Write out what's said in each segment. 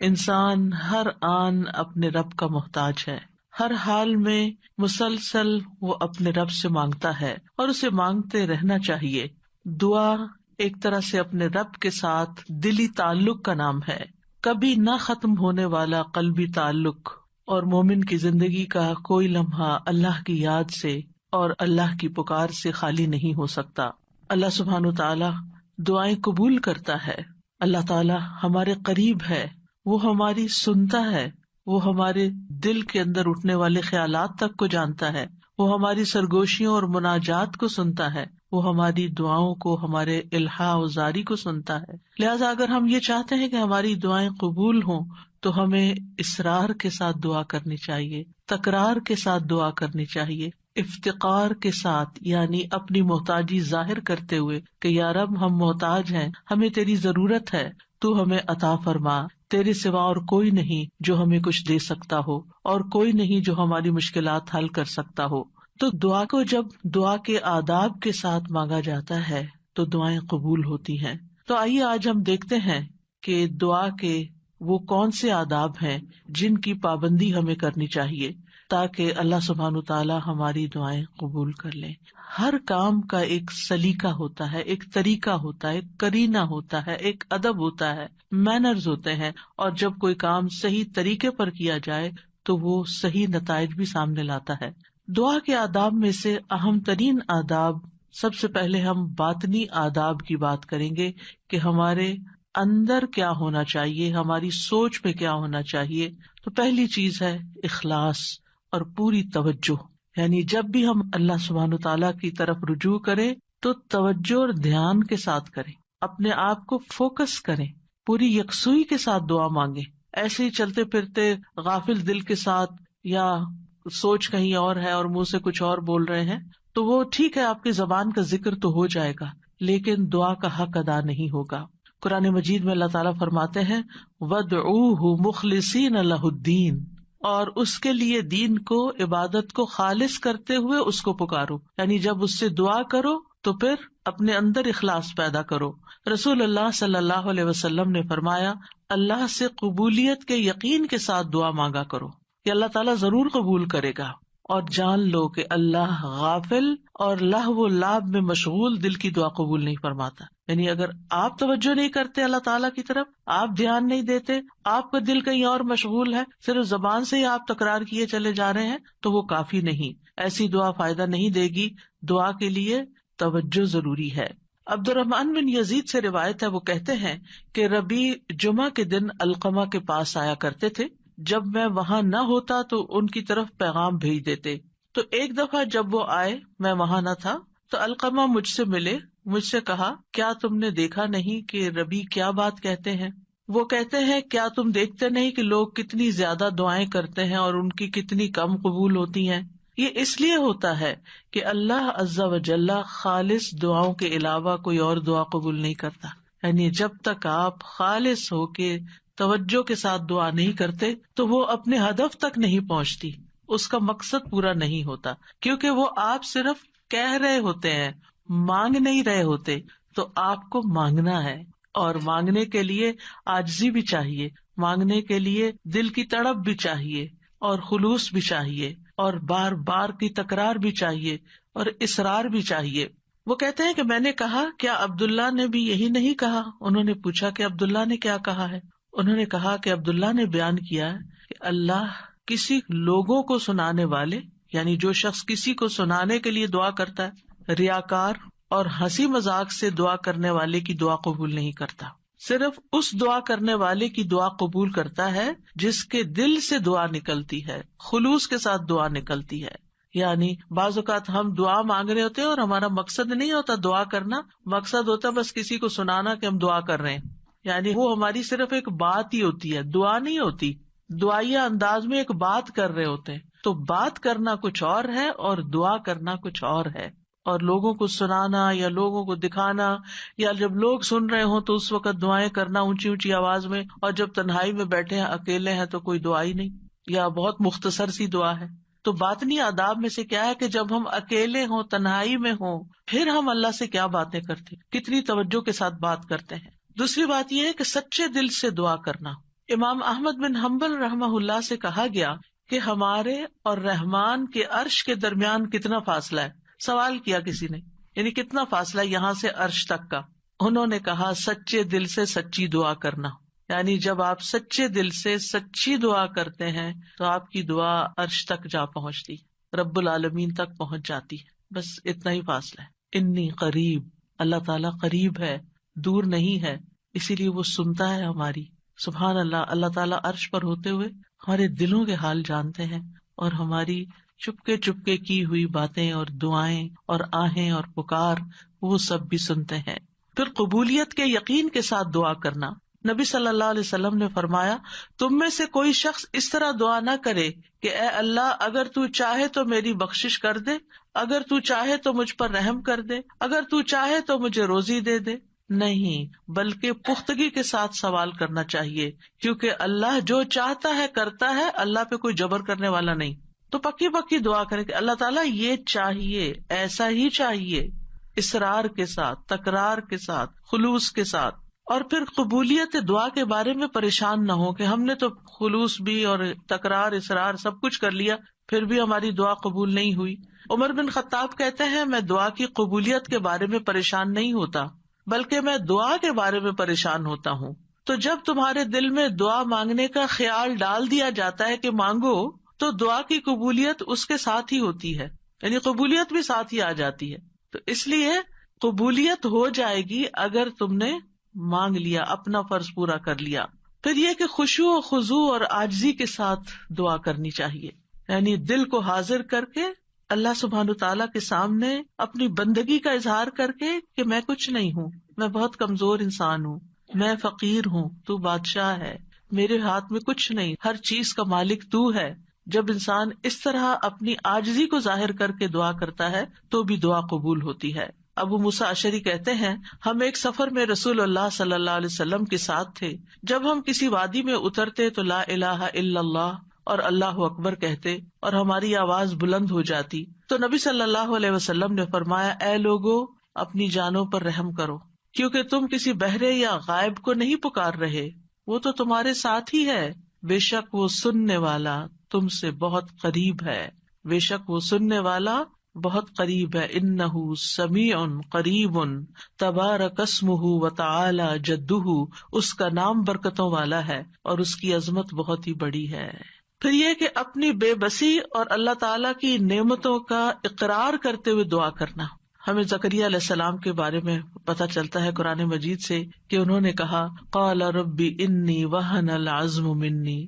انسان ہر آن اپنے رب کا محتاج ہے، ہر حال میں مسلسل وہ اپنے رب سے مانگتا ہے اور اسے مانگتے رہنا چاہیے۔ دعا ایک طرح سے اپنے رب کے ساتھ دلی تعلق کا نام ہے، کبھی نہ ختم ہونے والا قلبی تعلق، اور مومن کی زندگی کا کوئی لمحہ اللہ کی یاد سے اور اللہ کی پکار سے خالی نہیں ہو سکتا۔ اللہ سبحانہ تعالی دعائیں قبول کرتا ہے، اللہ تعالی ہمارے قریب ہے، وہ ہماری سنتا ہے، وہ ہمارے دل کے اندر اٹھنے والے خیالات تک کو جانتا ہے، وہ ہماری سرگوشیوں اور مناجات کو سنتا ہے، وہ ہماری دعاؤں کو، ہمارے الحاح و زاری کو سنتا ہے۔ لہٰذا اگر ہم یہ چاہتے ہیں کہ ہماری دعائیں قبول ہوں تو ہمیں اصرار کے ساتھ دعا کرنی چاہیے، تکرار کے ساتھ دعا کرنی چاہیے، افتقار کے ساتھ، یعنی اپنی محتاجی ظاہر کرتے ہوئے کہ یا رب ہم محتاج ہیں، ہمیں تیری ضرورت ہے، تو ہمیں عطا فرما، تیرے سوا اور کوئی نہیں جو ہمیں کچھ دے سکتا ہو، اور کوئی نہیں جو ہماری مشکلات حل کر سکتا ہو۔ تو دعا کو جب دعا کے آداب کے ساتھ مانگا جاتا ہے تو دعائیں قبول ہوتی ہیں۔ تو آئیے آج ہم دیکھتے ہیں کہ دعا کے وہ کون سے آداب ہیں جن کی پابندی ہمیں کرنی چاہیے تاکہ اللہ سبحانہ تعالیٰ ہماری دعائیں قبول کر لیں۔ ہر کام کا ایک سلیقہ ہوتا ہے، ایک طریقہ ہوتا ہے، ایک قرینہ ہوتا ہے، ایک ادب ہوتا ہے، مینرز ہوتے ہیں، اور جب کوئی کام صحیح طریقے پر کیا جائے تو وہ صحیح نتائج بھی سامنے لاتا ہے۔ دعا کے آداب میں سے اہم ترین آداب، سب سے پہلے ہم باطنی آداب کی بات کریں گے کہ ہمارے اندر کیا ہونا چاہیے، ہماری سوچ میں کیا ہونا چاہیے۔ تو پہلی چیز ہے اخلاص اور پوری توجہ، یعنی جب بھی ہم اللہ سبحانہ تعالیٰ کی طرف رجوع کریں تو توجہ اور دھیان کے ساتھ کریں، اپنے آپ کو فوکس کریں، پوری یکسوئی کے ساتھ دعا مانگیں۔ ایسے ہی چلتے پھرتے غافل دل کے ساتھ یا سوچ کہیں اور ہے اور منہ سے کچھ اور بول رہے ہیں تو وہ ٹھیک ہے، آپ کی زبان کا ذکر تو ہو جائے گا لیکن دعا کا حق ادا نہیں ہوگا۔ قرآن مجید میں اللہ تعالیٰ فرماتے ہیں وَادْعُوهُ مُخْلِصِينَ لَهُ الدِّينَ، اور اس کے لیے دین کو، عبادت کو خالص کرتے ہوئے اس کو پکارو، یعنی جب اس سے دعا کرو تو پھر اپنے اندر اخلاص پیدا کرو۔ رسول اللہ صلی اللہ علیہ وسلم نے فرمایا اللہ سے قبولیت کے یقین کے ساتھ دعا مانگا کرو کہ اللہ تعالیٰ ضرور قبول کرے گا، اور جان لو کہ اللہ غافل اور لہو و لعب میں مشغول دل کی دعا قبول نہیں فرماتا۔ یعنی اگر آپ توجہ نہیں کرتے اللہ تعالیٰ کی طرف، آپ دھیان نہیں دیتے، آپ کا دل کہیں اور مشغول ہے، صرف زبان سے ہی آپ تکرار کیے چلے جا رہے ہیں تو وہ کافی نہیں، ایسی دعا فائدہ نہیں دے گی۔ دعا کے لیے توجہ ضروری ہے۔ عبد الرحمن بن یزید سے روایت ہے، وہ کہتے ہیں کہ ربیع جمعہ کے دن علقمہ کے پاس آیا کرتے تھے، جب میں وہاں نہ ہوتا تو ان کی طرف پیغام بھیج دیتے۔ تو ایک دفعہ جب وہ آئے، میں وہاں نہ تھا، تو علقمہ مجھ سے ملے، مجھ سے کہا کیا تم نے دیکھا نہیں کہ ربیع کیا بات کہتے ہیں؟ وہ کہتے ہیں کیا تم دیکھتے نہیں کہ لوگ کتنی زیادہ دعائیں کرتے ہیں اور ان کی کتنی کم قبول ہوتی ہیں؟ یہ اس لیے ہوتا ہے کہ اللہ عز و جل خالص دعاؤں کے علاوہ کوئی اور دعا قبول نہیں کرتا۔ یعنی جب تک آپ خالص ہو کے توجہ کے ساتھ دعا نہیں کرتے تو وہ اپنے ہدف تک نہیں پہنچتی، اس کا مقصد پورا نہیں ہوتا، کیونکہ وہ آپ صرف کہہ رہے ہوتے ہیں، مانگ نہیں رہے ہوتے۔ تو آپ کو مانگنا ہے، اور مانگنے کے لیے عاجزی بھی چاہیے، مانگنے کے لیے دل کی تڑپ بھی چاہیے، اور خلوص بھی چاہیے، اور بار بار کی تکرار بھی چاہیے، اور اصرار بھی چاہیے۔ وہ کہتے ہیں کہ میں نے کہا کیا عبداللہ نے بھی یہی نہیں کہا؟ انہوں نے پوچھا کہ عبداللہ نے کیا کہا ہے؟ انہوں نے کہا کہ عبداللہ نے بیان کیا کہ اللہ کسی لوگوں کو سنانے والے، یعنی جو شخص کسی کو سنانے کے لیے دعا کرتا ہے، ریاکار اور ہنسی مذاق سے دعا کرنے والے کی دعا قبول نہیں کرتا، صرف اس دعا کرنے والے کی دعا قبول کرتا ہے جس کے دل سے دعا نکلتی ہے، خلوص کے ساتھ دعا نکلتی ہے۔ یعنی بعض اوقات ہم دعا مانگ رہے ہوتے ہیں اور ہمارا مقصد نہیں ہوتا دعا کرنا، مقصد ہوتا ہے بس کسی کو سنانا کہ ہم دعا کر رہے ہیں، یعنی وہ ہماری صرف ایک بات ہی ہوتی ہے، دعا نہیں ہوتی، دعائیا انداز میں ایک بات کر رہے ہوتے ہیں۔ تو بات کرنا کچھ اور ہے اور دعا کرنا کچھ اور ہے، اور لوگوں کو سنانا یا لوگوں کو دکھانا، یا جب لوگ سن رہے ہوں تو اس وقت دعائیں کرنا اونچی اونچی آواز میں، اور جب تنہائی میں بیٹھے ہیں، اکیلے ہیں تو کوئی دعا ہی نہیں، یا بہت مختصر سی دعا ہے۔ تو باطنی آداب میں سے کیا ہے کہ جب ہم اکیلے ہوں، تنہائی میں ہوں، پھر ہم اللہ سے کیا باتیں کرتے ہیں، کتنی توجہ کے ساتھ بات کرتے ہیں۔ دوسری بات یہ ہے کہ سچے دل سے دعا کرنا، امام احمد بن حنبل رحمہ اللہ سے کہا گیا کہ ہمارے اور رحمان کے عرش کے درمیان کتنا فاصلہ ہے. سوال کیا کسی نے، یعنی کتنا فاصلہ یہاں سے عرش تک کا. انہوں نے کہا سچے دل سے سچی دعا کرنا. یعنی جب آپ سچے دل سے سچی دعا کرتے ہیں تو آپ کی دعا عرش تک جا پہنچتی، رب العالمین تک پہنچ جاتی ہے. بس اتنا ہی فاصلہ ہے. انی قریب، اللہ تعالیٰ قریب ہے، دور نہیں ہے، اسی لیے وہ سنتا ہے ہماری. سبحان اللہ، اللہ تعالیٰ عرش پر ہوتے ہوئے ہمارے دلوں کے حال جانتے ہیں اور ہماری چپکے چپکے کی ہوئی باتیں اور دعائیں اور آہیں اور پکار وہ سب بھی سنتے ہیں. پھر قبولیت کے یقین کے ساتھ دعا کرنا. نبی صلی اللہ علیہ وسلم نے فرمایا، تم میں سے کوئی شخص اس طرح دعا نہ کرے کہ اے اللہ اگر تو چاہے تو میری بخشش کر دے، اگر تو چاہے تو مجھ پر رحم کر دے، اگر تو چاہے تو مجھے روزی دے دے. نہیں، بلکہ پختگی کے ساتھ سوال کرنا چاہیے، کیونکہ اللہ جو چاہتا ہے کرتا ہے، اللہ پہ کوئی جبر کرنے والا نہیں. تو پکی پکی دعا کریں کہ اللہ تعالیٰ یہ چاہیے، ایسا ہی چاہیے، اصرار کے ساتھ، تکرار کے ساتھ، خلوص کے ساتھ. اور پھر قبولیت دعا کے بارے میں پریشان نہ ہو کہ ہم نے تو خلوص بھی اور تکرار، اصرار سب کچھ کر لیا، پھر بھی ہماری دعا قبول نہیں ہوئی. عمر بن خطاب کہتے ہیں، میں دعا کی قبولیت کے بارے میں پریشان نہیں ہوتا، بلکہ میں دعا کے بارے میں پریشان ہوتا ہوں. تو جب تمہارے دل میں دعا مانگنے کا خیال ڈال دیا جاتا ہے کہ مانگو، تو دعا کی قبولیت اس کے ساتھ ہی ہوتی ہے، یعنی قبولیت بھی ساتھ ہی آ جاتی ہے. تو اس لیے قبولیت ہو جائے گی اگر تم نے مانگ لیا، اپنا فرض پورا کر لیا. پھر یہ کہ خشوع و خضوع اور عاجزی کے ساتھ دعا کرنی چاہیے، یعنی دل کو حاضر کر کے اللہ سبحانہ تعالیٰ کے سامنے اپنی بندگی کا اظہار کر کے کہ میں کچھ نہیں ہوں، میں بہت کمزور انسان ہوں، میں فقیر ہوں، تو بادشاہ ہے، میرے ہاتھ میں کچھ نہیں، ہر چیز کا مالک تو ہے. جب انسان اس طرح اپنی عاجزی کو ظاہر کر کے دعا کرتا ہے تو بھی دعا قبول ہوتی ہے. ابو موسیٰ اشعری کہتے ہیں، ہم ایک سفر میں رسول اللہ صلی اللہ علیہ وسلم کے ساتھ تھے. جب ہم کسی وادی میں اترتے تو لا الہ الا اللہ اور اللہ اکبر کہتے اور ہماری آواز بلند ہو جاتی تو نبی صلی اللہ علیہ وسلم نے فرمایا، اے لوگو اپنی جانوں پر رحم کرو، کیونکہ تم کسی بہرے یا غائب کو نہیں پکار رہے، وہ تو تمہارے ساتھ ہی ہے. بے شک وہ سننے والا تم سے بہت قریب ہے، بے شک وہ سننے والا بہت قریب ہے. انہ سمیع قریب تبارک اسمہ وتعالی جدہ، اس کا نام برکتوں والا ہے اور اس کی عظمت بہت ہی بڑی ہے. پھر یہ کہ اپنی بے بسی اور اللہ تعالیٰ کی نعمتوں کا اقرار کرتے ہوئے دعا کرنا. ہمیں زکریا علیہ السلام کے بارے میں پتہ چلتا ہے قرآن مجید سے کہ انہوں نے کہا، قال رب انی وہن العظم منی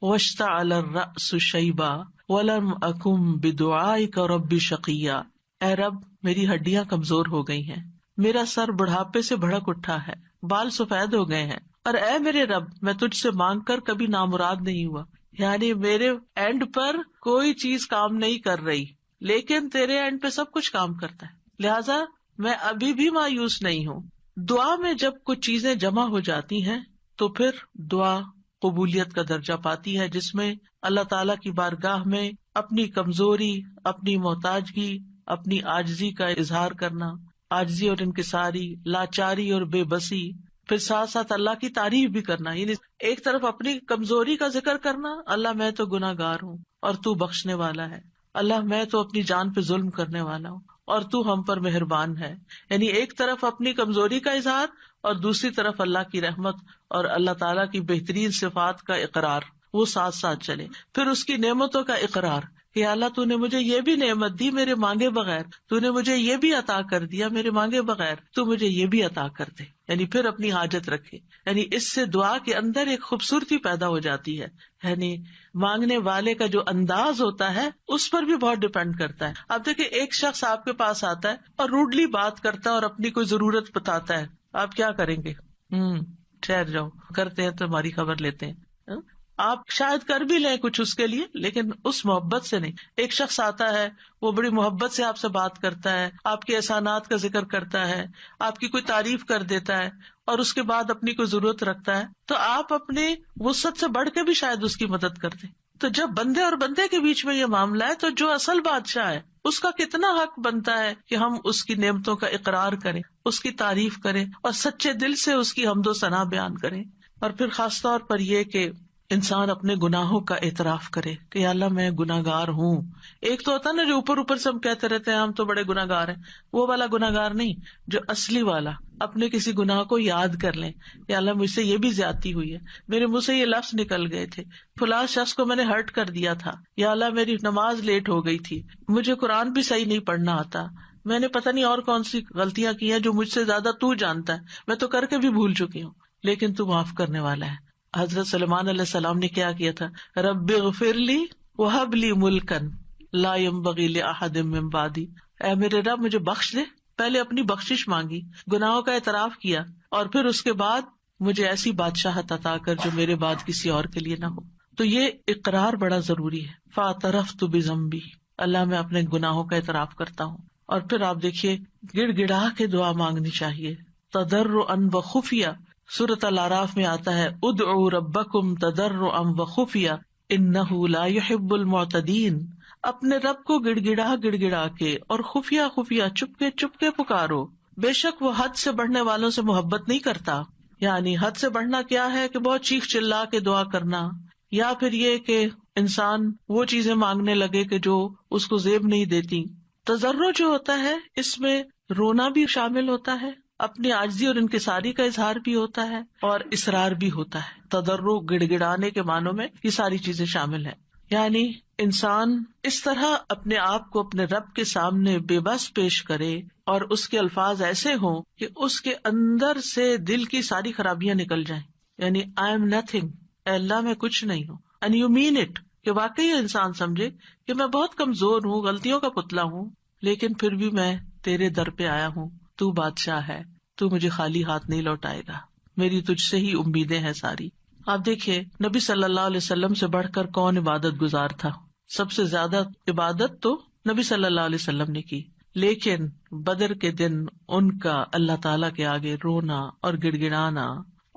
واشتعل الرأس شیبا ولم اکن بدعائک رب شقیا. اے رب میری ہڈیاں کمزور ہو گئی ہیں، میرا سر بڑھاپے سے بھڑک اٹھا ہے، بال سفید ہو گئے ہیں، اور اے میرے رب میں تجھ سے مانگ کر کبھی نامراد نہیں ہوا. یعنی میرے اینڈ پر کوئی چیز کام نہیں کر رہی، لیکن تیرے اینڈ پہ سب کچھ کام کرتا ہے، لہذا میں ابھی بھی مایوس نہیں ہوں. دعا میں جب کچھ چیزیں جمع ہو جاتی ہیں تو پھر دعا قبولیت کا درجہ پاتی ہے، جس میں اللہ تعالیٰ کی بارگاہ میں اپنی کمزوری، اپنی محتاجگی، اپنی عاجزی کا اظہار کرنا، عاجزی اور انکساری، لاچاری اور بے بسی، پھر ساتھ ساتھ اللہ کی تعریف بھی کرنا. یعنی ایک طرف اپنی کمزوری کا ذکر کرنا، اللہ میں تو گناہ گار ہوں اور تو بخشنے والا ہے، اللہ میں تو اپنی جان پہ ظلم کرنے والا ہوں اور تو ہم پر مہربان ہے. یعنی ایک طرف اپنی کمزوری کا اظہار اور دوسری طرف اللہ کی رحمت اور اللہ تعالیٰ کی بہترین صفات کا اقرار، وہ ساتھ ساتھ چلے. پھر اس کی نعمتوں کا اقرار کہ اللہ تو نے مجھے یہ بھی نعمت دی میرے مانگے بغیر، تو نے مجھے یہ بھی عطا کر دیا میرے مانگے بغیر، تو مجھے یہ بھی عطا کر دے. یعنی پھر اپنی حاجت رکھے. یعنی اس سے دعا کے اندر ایک خوبصورتی پیدا ہو جاتی ہے. یعنی مانگنے والے کا جو انداز ہوتا ہے اس پر بھی بہت ڈپینڈ کرتا ہے. اب دیکھیں ایک شخص آپ کے پاس آتا ہے اور روڈلی بات کرتا ہے اور اپنی کوئی ضرورت بتاتا ہے، آپ کیا کریں گے؟ ٹھہر جاؤ، کرتے ہیں تو ہماری خبر لیتے ہیں. آپ شاید کر بھی لیں کچھ اس کے لیے، لیکن اس محبت سے نہیں. ایک شخص آتا ہے، وہ بڑی محبت سے آپ سے بات کرتا ہے، آپ کے احسانات کا ذکر کرتا ہے، آپ کی کوئی تعریف کر دیتا ہے اور اس کے بعد اپنی کوئی ضرورت رکھتا ہے، تو آپ اپنی وسعت سے بڑھ کے بھی شاید اس کی مدد کر دیں. تو جب بندے اور بندے کے بیچ میں یہ معاملہ ہے تو جو اصل بادشاہ ہے اس کا کتنا حق بنتا ہے کہ ہم اس کی نعمتوں کا اقرار کریں، اس کی تعریف کریں اور سچے دل سے اس کی حمد و ثنا بیان کریں. اور پھر خاص طور پر یہ کہ انسان اپنے گناہوں کا اعتراف کرے کہ یا اللہ میں گناہگار ہوں. ایک تو ہوتا نا جو اوپر اوپر سے ہم کہتے رہتے ہیں ہم تو بڑے گناہگار ہیں، وہ والا گناہگار نہیں، جو اصلی والا اپنے کسی گناہ کو یاد کر لیں. یا اللہ مجھ سے یہ بھی زیادتی ہوئی ہے، میرے منہ سے یہ لفظ نکل گئے تھے، فلاں شخص کو میں نے ہرٹ کر دیا تھا، یا اللہ میری نماز لیٹ ہو گئی تھی، مجھے قرآن بھی صحیح نہیں پڑھنا آتا، میں نے پتہ نہیں اور کون سی غلطیاں کی ہیں جو مجھ سے زیادہ تو جانتا ہے، میں تو کر کے بھی بھول چکی ہوں، لیکن تو معاف کرنے والا ہے. حضرت سلیمان علیہ السلام نے کیا کیا تھا؟ رب اغفر لی وہب لی ملکن لا ينبغی لأحد من بعدی، اے میرے رب مجھے بخش دے. پہلے اپنی بخشش مانگی، گناہوں کا اعتراف کیا، اور پھر اس کے بعد مجھے ایسی بادشاہت عطا کر جو میرے بعد کسی اور کے لیے نہ ہو. تو یہ اقرار بڑا ضروری ہے. فاعترفت بذنبی، اللہ میں اپنے گناہوں کا اعتراف کرتا ہوں. اور پھر آپ دیکھیے گڑ گڑا کے دعا مانگنی چاہیے، تضرعا وخفیہ. سورۃ الاعراف میں آتا ہے ادعوا ربکم تضرعا وخفیہ انہ لا يحب المعتدین. اپنے رب کو گڑ گڑا کے اور خفیہ خفیہ چپ کے پکارو، بے شک وہ حد سے بڑھنے والوں سے محبت نہیں کرتا. یعنی حد سے بڑھنا کیا ہے کہ بہت چیخ چلا کے دعا کرنا، یا پھر یہ کہ انسان وہ چیزیں مانگنے لگے کہ جو اس کو زیب نہیں دیتی. تضرع جو ہوتا ہے اس میں رونا بھی شامل ہوتا ہے، اپنی عاجزی اور انکساری کا اظہار بھی ہوتا ہے، اور اصرار بھی ہوتا ہے. تضرع گڑ گڑانے کے معنوں میں یہ ساری چیزیں شامل ہیں. یعنی انسان اس طرح اپنے آپ کو اپنے رب کے سامنے بے بس پیش کرے اور اس کے الفاظ ایسے ہوں کہ اس کے اندر سے دل کی ساری خرابیاں نکل جائیں. یعنی آئی ایم نتھنگ، اے اللہ میں کچھ نہیں ہوں. اینڈ یو مین اٹ، کہ واقعی انسان سمجھے کہ میں بہت کمزور ہوں، غلطیوں کا پتلا ہوں، لیکن پھر بھی میں تیرے در پہ آیا ہوں. تو بادشاہ ہے، تو مجھے خالی ہاتھ نہیں لوٹائے گا، میری تجھ سے ہی امیدیں ہیں ساری. آپ دیکھیے نبی صلی اللہ علیہ وسلم سے بڑھ کر کون عبادت گزار تھا؟ سب سے زیادہ عبادت تو نبی صلی اللہ علیہ وسلم نے کی، لیکن بدر کے دن ان کا اللہ تعالیٰ کے آگے رونا اور گڑ گڑانا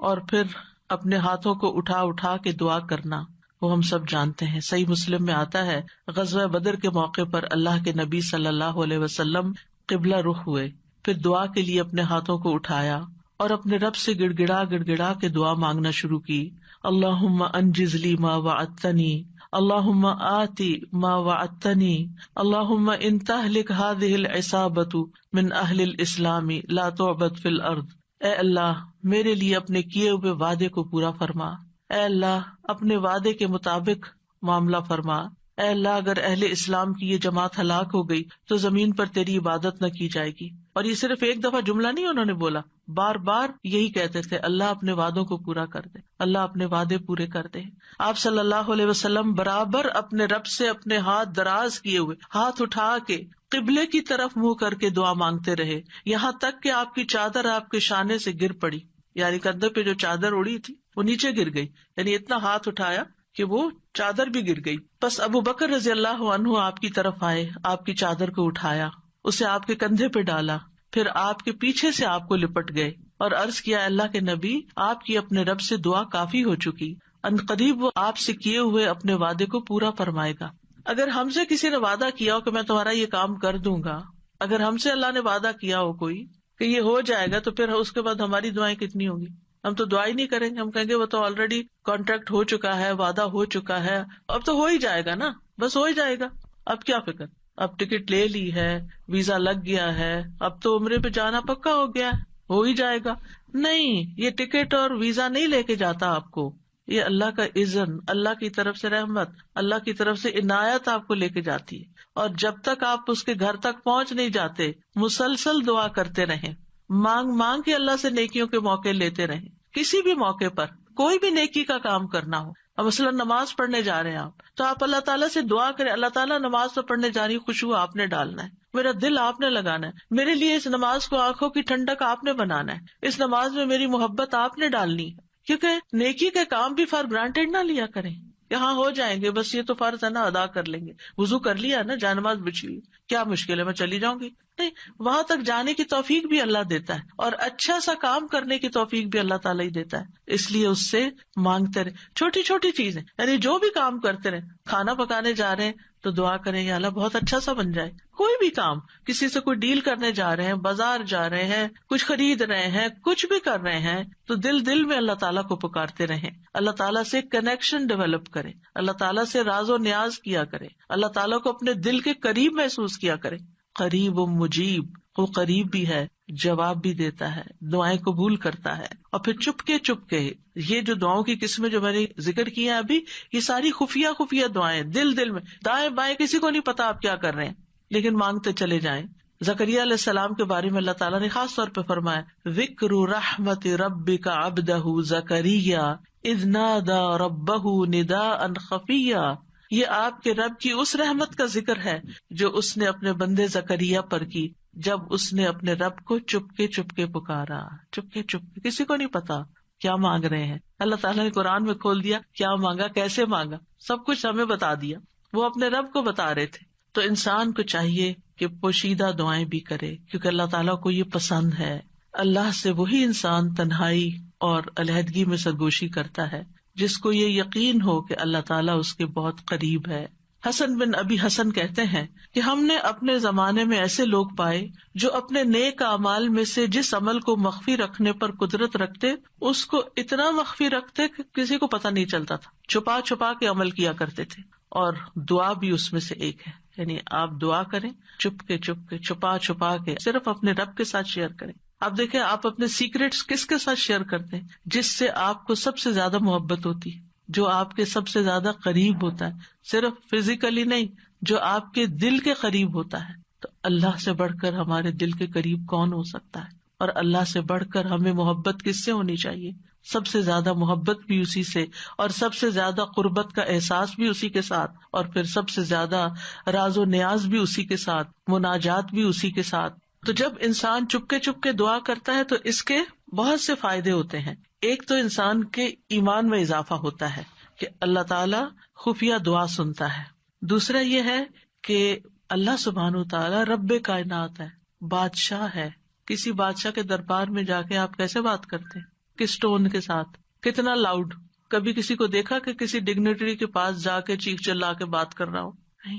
اور پھر اپنے ہاتھوں کو اٹھا اٹھا کے دعا کرنا وہ ہم سب جانتے ہیں. صحیح مسلم میں آتا ہے غزوہ بدر کے موقع پر اللہ کے نبی صلی اللہ علیہ وسلم قبلہ رخ ہوئے، پھر دعا کے لیے اپنے ہاتھوں کو اٹھایا اور اپنے رب سے گڑ گڑا کے دعا مانگنا شروع کی. اللہم انجز لی ما وعدتنی، اللہم آتی ما وعدتنی، اللہم ان تہلک ہذہ العصابۃ من اہل الاسلام لا تعبد فی الارض. اے اللہ میرے لیے اپنے کیے ہوئے وعدے کو پورا فرما، اے اللہ اپنے وعدے کے مطابق معاملہ فرما. اے اللہ اگر اہل اسلام کی یہ جماعت ہلاک ہو گئی تو زمین پر تیری عبادت نہ کی جائے گی. اور یہ صرف ایک دفعہ جملہ نہیں انہوں نے بولا، بار بار یہی کہتے تھے اللہ اپنے وعدوں کو پورا کر دے، اللہ اپنے وعدے پورے کر دے. آپ صلی اللہ علیہ وسلم برابر اپنے رب سے اپنے ہاتھ دراز کیے ہوئے، ہاتھ اٹھا کے قبلے کی طرف منہ کر کے دعا مانگتے رہے، یہاں تک کہ آپ کی چادر آپ کے شانے سے گر پڑی. یعنی کندھے پہ جو چادر اڑی تھی وہ نیچے گر گئی، یعنی اتنا ہاتھ اٹھایا کہ وہ چادر بھی گر گئی. بس ابو بکر رضی اللہ عنہ آپ کی طرف آئے، آپ کی چادر کو اٹھایا، اسے آپ کے کندھے پہ ڈالا، پھر آپ کے پیچھے سے آپ کو لپٹ گئے اور عرض کیا اللہ کے نبی آپ کی اپنے رب سے دعا کافی ہو چکی، ان قریب وہ آپ سے کیے ہوئے اپنے وعدے کو پورا فرمائے گا. اگر ہم سے کسی نے وعدہ کیا ہو کہ میں تمہارا یہ کام کر دوں گا، اگر ہم سے اللہ نے وعدہ کیا ہو کوئی کہ یہ ہو جائے گا، تو پھر اس کے بعد ہماری دعائیں کتنی ہوگی؟ ہم تو دعا ہی نہیں کریں گے، ہم کہیں گے وہ تو آلریڈی کانٹریکٹ ہو چکا ہے، وعدہ ہو چکا ہے، اب تو ہو ہی جائے گا نا، بس ہو ہی جائے گا، اب کیا فکر، اب ٹکٹ لے لی ہے، ویزا لگ گیا ہے، اب تو عمرے پہ جانا پکا ہو گیا ہے، ہو ہی جائے گا. نہیں، یہ ٹکٹ اور ویزا نہیں لے کے جاتا آپ کو، یہ اللہ کا اذن، اللہ کی طرف سے رحمت، اللہ کی طرف سے عنایت آپ کو لے کے جاتی ہے. اور جب تک آپ اس کے گھر تک پہنچ نہیں جاتے مسلسل دعا کرتے رہیں، مانگ مانگ کے اللہ سے نیکیوں کے موقع لیتے رہیں. کسی بھی موقع پر کوئی بھی نیکی کا کام کرنا ہو، اب مثلاً نماز پڑھنے جا رہے ہیں آپ، تو آپ اللہ تعالیٰ سے دعا کریں، اللہ تعالیٰ نماز تو پڑھنے جا رہی، خوشبو آپ نے ڈالنا ہے، میرا دل آپ نے لگانا ہے، میرے لیے اس نماز کو آنکھوں کی ٹھنڈک آپ نے بنانا ہے، اس نماز میں میری محبت آپ نے ڈالنی ہے. کیونکہ نیکی کے کام بھی فار گرانٹیڈ نہ لیا کریں کہ ہاں ہو جائیں گے، بس یہ تو فرض ہے نا، ادا کر لیں گے. وضو کر لیا نا، جائے نماز بچھی، کیا مشکل ہے، میں چلی جاؤں گی. نہیں، وہاں تک جانے کی توفیق بھی اللہ دیتا ہے، اور اچھا سا کام کرنے کی توفیق بھی اللہ تعالیٰ ہی دیتا ہے. اس لیے اس سے مانگتے رہے، چھوٹی چھوٹی چیزیں، یعنی جو بھی کام کرتے رہے. کھانا پکانے جا رہے ہیں تو دعا کریں یا اللہ بہت اچھا سا بن جائے. کوئی بھی کام، کسی سے کوئی ڈیل کرنے جا رہے ہیں، بازار جا رہے ہیں، کچھ خرید رہے ہیں، کچھ بھی کر رہے ہیں، تو دل میں اللہ تعالیٰ کو پکارتے رہیں. اللہ تعالیٰ سے کنیکشن ڈیولپ کریں، اللہ تعالیٰ سے راز و نیاز کیا کریں، اللہ تعالیٰ کو اپنے دل کے قریب محسوس کیا کریں. قریب و مجیب، وہ قریب بھی ہے، جواب بھی دیتا ہے، دعائیں قبول کرتا ہے. اور پھر چپ کے یہ جو دعاؤں کی قسمیں جو میں نے ذکر کی ہیں ابھی، یہ ساری خفیہ دعائیں، دل میں، دائیں بائیں کسی کو نہیں پتا آپ کیا کر رہے ہیں، لیکن مانگتے چلے جائیں. زکریا علیہ السلام کے بارے میں اللہ تعالیٰ نے خاص طور پہ فرمایا، ذکر رحمت ربک عبدہ زکریا اذ نادى ربہ نداء خفیا. یہ آپ کے رب کی اس رحمت کا ذکر ہے جو اس نے اپنے بندے زکریا پر کی جب اس نے اپنے رب کو چپ کے پکارا. چپ کے کسی کو نہیں پتا کیا مانگ رہے ہیں. اللہ تعالیٰ نے قرآن میں کھول دیا کیا مانگا، کیسے مانگا، سب کچھ ہمیں بتا دیا. وہ اپنے رب کو بتا رہے تھے. تو انسان کو چاہیے کہ پوشیدہ دعائیں بھی کرے، کیونکہ اللہ تعالیٰ کو یہ پسند ہے. اللہ سے وہی انسان تنہائی اور علیحدگی میں سرگوشی کرتا ہے جس کو یہ یقین ہو کہ اللہ تعالیٰ اس کے بہت قریب ہے. حسن بن ابی حسن کہتے ہیں کہ ہم نے اپنے زمانے میں ایسے لوگ پائے جو اپنے نیک اعمال میں سے جس عمل کو مخفی رکھنے پر قدرت رکھتے اس کو اتنا مخفی رکھتے کہ کسی کو پتہ نہیں چلتا تھا. چھپا کے عمل کیا کرتے تھے، اور دعا بھی اس میں سے ایک ہے. یعنی آپ دعا کریں چپ کے چھپا کے، صرف اپنے رب کے ساتھ شیئر کریں. آپ دیکھیں آپ اپنے سیکریٹس کس کے ساتھ شیئر کرتے ہیں؟ جس سے آپ کو سب سے زیادہ محبت ہوتی ہے، جو آپ کے سب سے زیادہ قریب ہوتا ہے، صرف فزیکلی نہیں، جو آپ کے دل کے قریب ہوتا ہے. تو اللہ سے بڑھ کر ہمارے دل کے قریب کون ہو سکتا ہے؟ اور اللہ سے بڑھ کر ہمیں محبت کس سے ہونی چاہیے؟ سب سے زیادہ محبت بھی اسی سے، اور سب سے زیادہ قربت کا احساس بھی اسی کے ساتھ، اور پھر سب سے زیادہ راز و نیاز بھی اسی کے ساتھ، مناجات بھی اسی کے ساتھ. تو جب انسان چپ کے دعا کرتا ہے تو اس کے بہت سے فائدے ہوتے ہیں. ایک تو انسان کے ایمان میں اضافہ ہوتا ہے کہ اللہ تعالیٰ خفیہ دعا سنتا ہے. دوسرا یہ ہے کہ اللہ سبحانہ تعالیٰ رب کائنات ہے، بادشاہ ہے. کسی بادشاہ کے دربار میں جا کے آپ کیسے بات کرتے ہیں؟ کس ٹون کے ساتھ، کتنا لاؤڈ؟ کبھی کسی کو دیکھا کہ کسی ڈگنیٹری کے پاس جا کے چیخ چلا کے بات کر رہا ہو؟ نہیں.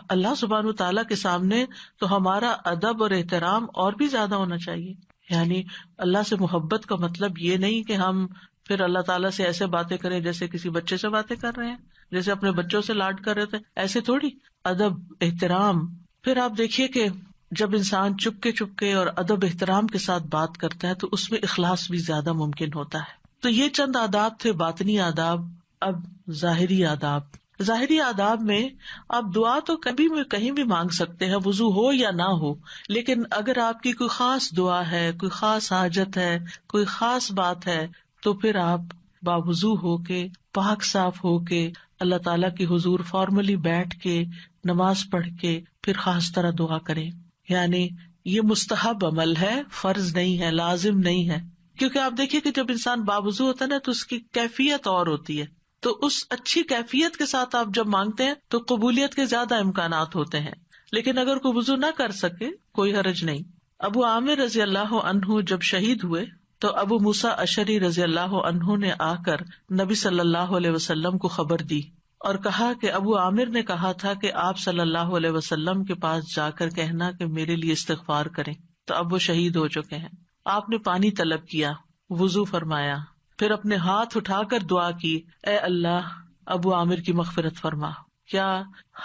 اللہ سبحانہ تعالیٰ کے سامنے تو ہمارا ادب اور احترام اور بھی زیادہ ہونا چاہیے. یعنی اللہ سے محبت کا مطلب یہ نہیں کہ ہم پھر اللہ تعالیٰ سے ایسے باتیں کریں جیسے کسی بچے سے باتیں کر رہے ہیں، جیسے اپنے بچوں سے لاڈ کر رہے تھے، ایسے تھوڑی. ادب، احترام. پھر آپ دیکھیے کہ جب انسان چپ کے اور ادب احترام کے ساتھ بات کرتا ہے تو اس میں اخلاص بھی زیادہ ممکن ہوتا ہے. تو یہ چند آداب تھے، باطنی آداب. اب ظاہری آداب. ظاہری آداب میں آپ دعا تو کبھی بھی کہیں بھی مانگ سکتے ہیں، وضو ہو یا نہ ہو. لیکن اگر آپ کی کوئی خاص دعا ہے، کوئی خاص حاجت ہے، کوئی خاص بات ہے، تو پھر آپ باوضو ہو کے، پاک صاف ہو کے اللہ تعالیٰ کی حضور فارملی بیٹھ کے نماز پڑھ کے پھر خاص طرح دعا کریں. یعنی یہ مستحب عمل ہے، فرض نہیں ہے، لازم نہیں ہے. کیونکہ آپ دیکھیے کہ جب انسان باوضو ہوتا ہے نا تو اس کی کیفیت اور ہوتی ہے. تو اس اچھی کیفیت کے ساتھ آپ جب مانگتے ہیں تو قبولیت کے زیادہ امکانات ہوتے ہیں. لیکن اگر کوئی وضو نہ کر سکے کوئی حرج نہیں. ابو عامر رضی اللہ عنہ جب شہید ہوئے تو ابو موسیٰ اشعری رضی اللہ عنہ نے آ کر نبی صلی اللہ علیہ وسلم کو خبر دی اور کہا کہ ابو عامر نے کہا تھا کہ آپ صلی اللہ علیہ وسلم کے پاس جا کر کہنا کہ میرے لیے استغفار کریں. تو اب وہ شہید ہو چکے ہیں. آپ نے پانی طلب کیا، وضو فرمایا، پھر اپنے ہاتھ اٹھا کر دعا کی، اے اللہ ابو عامر کی مغفرت فرما. کیا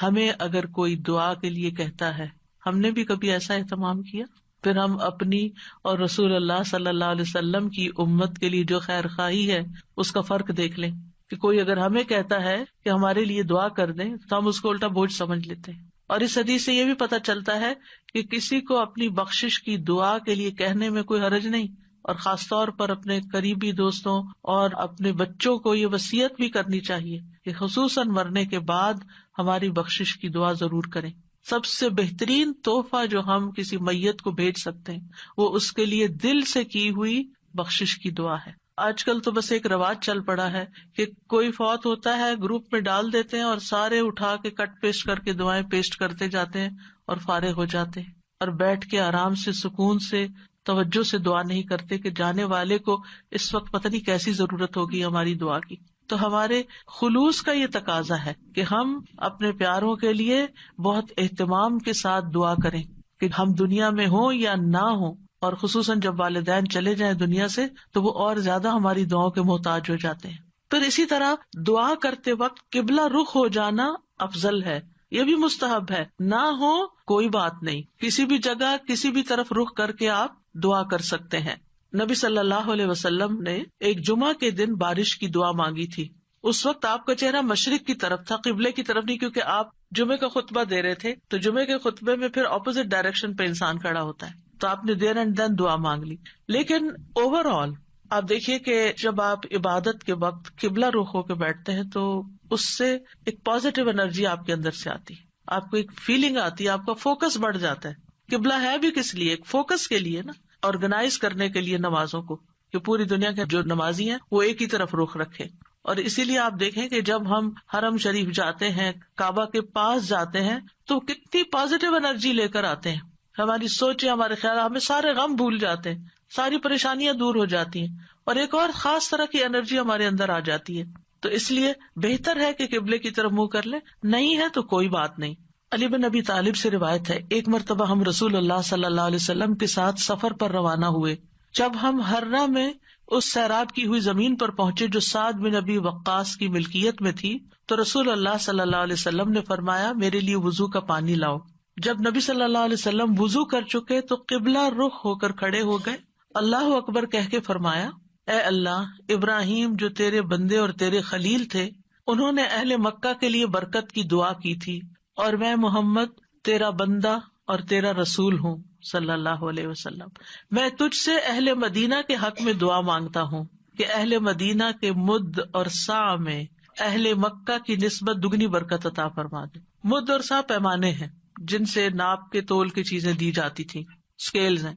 ہمیں اگر کوئی دعا کے لیے کہتا ہے، ہم نے بھی کبھی ایسا اہتمام کیا؟ پھر ہم اپنی اور رسول اللہ صلی اللہ علیہ وسلم کی امت کے لیے جو خیر خواہی ہے اس کا فرق دیکھ لیں کہ کوئی اگر ہمیں کہتا ہے کہ ہمارے لیے دعا کر دیں تو ہم اس کو الٹا بوجھ سمجھ لیتے ہیں. اور اس حدیث سے یہ بھی پتہ چلتا ہے کہ کسی کو اپنی بخشش کی دعا کے لیے کہنے میں کوئی حرج نہیں، اور خاص طور پر اپنے قریبی دوستوں اور اپنے بچوں کو یہ وصیت بھی کرنی چاہیے کہ خصوصاً مرنے کے بعد ہماری بخشش کی دعا ضرور کریں. سب سے بہترین تحفہ جو ہم کسی میت کو بھیج سکتے ہیں وہ اس کے لیے دل سے کی ہوئی بخشش کی دعا ہے. آج کل تو بس ایک رواج چل پڑا ہے کہ کوئی فوت ہوتا ہے گروپ میں ڈال دیتے ہیں اور سارے اٹھا کے کٹ پیسٹ کر کے دعائیں پیسٹ کرتے جاتے ہیں اور فارغ ہو جاتے ہیں اور بیٹھ کے آرام سے سکون سے توجہ سے دعا نہیں کرتے کہ جانے والے کو اس وقت پتہ نہیں کیسی ضرورت ہوگی ہماری دعا کی. تو ہمارے خلوص کا یہ تقاضا ہے کہ ہم اپنے پیاروں کے لیے بہت اہتمام کے ساتھ دعا کریں کہ ہم دنیا میں ہوں یا نہ ہوں، اور خصوصاً جب والدین چلے جائیں دنیا سے تو وہ اور زیادہ ہماری دعاؤں کے محتاج ہو جاتے ہیں. پھر اسی طرح دعا کرتے وقت قبلہ رخ ہو جانا افضل ہے، یہ بھی مستحب ہے. نہ ہو کوئی بات نہیں، کسی بھی جگہ کسی بھی طرف رخ کر کے آپ دعا کر سکتے ہیں. نبی صلی اللہ علیہ وسلم نے ایک جمعہ کے دن بارش کی دعا مانگی تھی. اس وقت آپ کا چہرہ مشرق کی طرف تھا، قبلے کی طرف نہیں، کیونکہ آپ جمعے کا خطبہ دے رہے تھے. تو جمعے کے خطبے میں پھر اپوزٹ ڈائریکشن پہ انسان کھڑا ہوتا ہے، تو آپ نے دیر اینڈ دین دعا مانگ لی. لیکن اوور آل آپ دیکھیے کہ جب آپ عبادت کے وقت قبلہ رخ ہو کے بیٹھتے ہیں تو اس سے ایک پازیٹیو انرجی آپ کے اندر سے آتی ہے، آپ کو ایک فیلنگ آتی ہے، آپ کا فوکس بڑھ جاتا ہے. قبلہ ہے بھی کس لیے؟ ایک فوکس کے لیے نا، آرگنائز کرنے کے لیے نمازوں کو، کہ پوری دنیا کے جو نمازی ہیں وہ ایک ہی طرف رخ رکھے. اور اسی لیے آپ دیکھیں کہ جب ہم حرم شریف جاتے ہیں، کعبہ کے پاس جاتے ہیں، تو کتنی پازیٹیو انرجی لے کر آتے ہیں. ہماری سوچیں، ہمارے خیال، ہمیں سارے غم بھول جاتے ہیں، ساری پریشانیاں دور ہو جاتی ہیں، اور ایک اور خاص طرح کی انرجی ہمارے اندر آ جاتی ہے. تو اس لیے بہتر ہے کہ قبلے کی طرف منہ کر لیں، نہیں ہے تو کوئی بات نہیں. علی بن ابی طالب سے روایت ہے، ایک مرتبہ ہم رسول اللہ صلی اللہ علیہ وسلم کے ساتھ سفر پر روانہ ہوئے. جب ہم ہرہ میں اس سیراب کی ہوئی زمین پر پہنچے جو سعد بن ابی وقاص کی ملکیت میں تھی، تو رسول اللہ صلی اللہ علیہ وسلم نے فرمایا، میرے لیے وضو کا پانی لاؤ. جب نبی صلی اللہ علیہ وسلم وضو کر چکے تو قبلہ رخ ہو کر کھڑے ہو گئے، اللہ اکبر کہہ کے فرمایا، اے اللہ، ابراہیم جو تیرے بندے اور تیرے خلیل تھے، انہوں نے اہل مکہ کے لیے برکت کی دعا کی تھی، اور میں محمد تیرا بندہ اور تیرا رسول ہوں صلی اللہ علیہ وسلم. میں تجھ سے اہل مدینہ کے حق میں دعا مانگتا ہوں کہ اہل مدینہ کے مد اور سا میں اہل مکہ کی نسبت دگنی برکت عطا فرما دے. مد اور سا پیمانے ہیں جن سے ناپ کے تول کی چیزیں دی جاتی تھی، اسکیلز ہیں.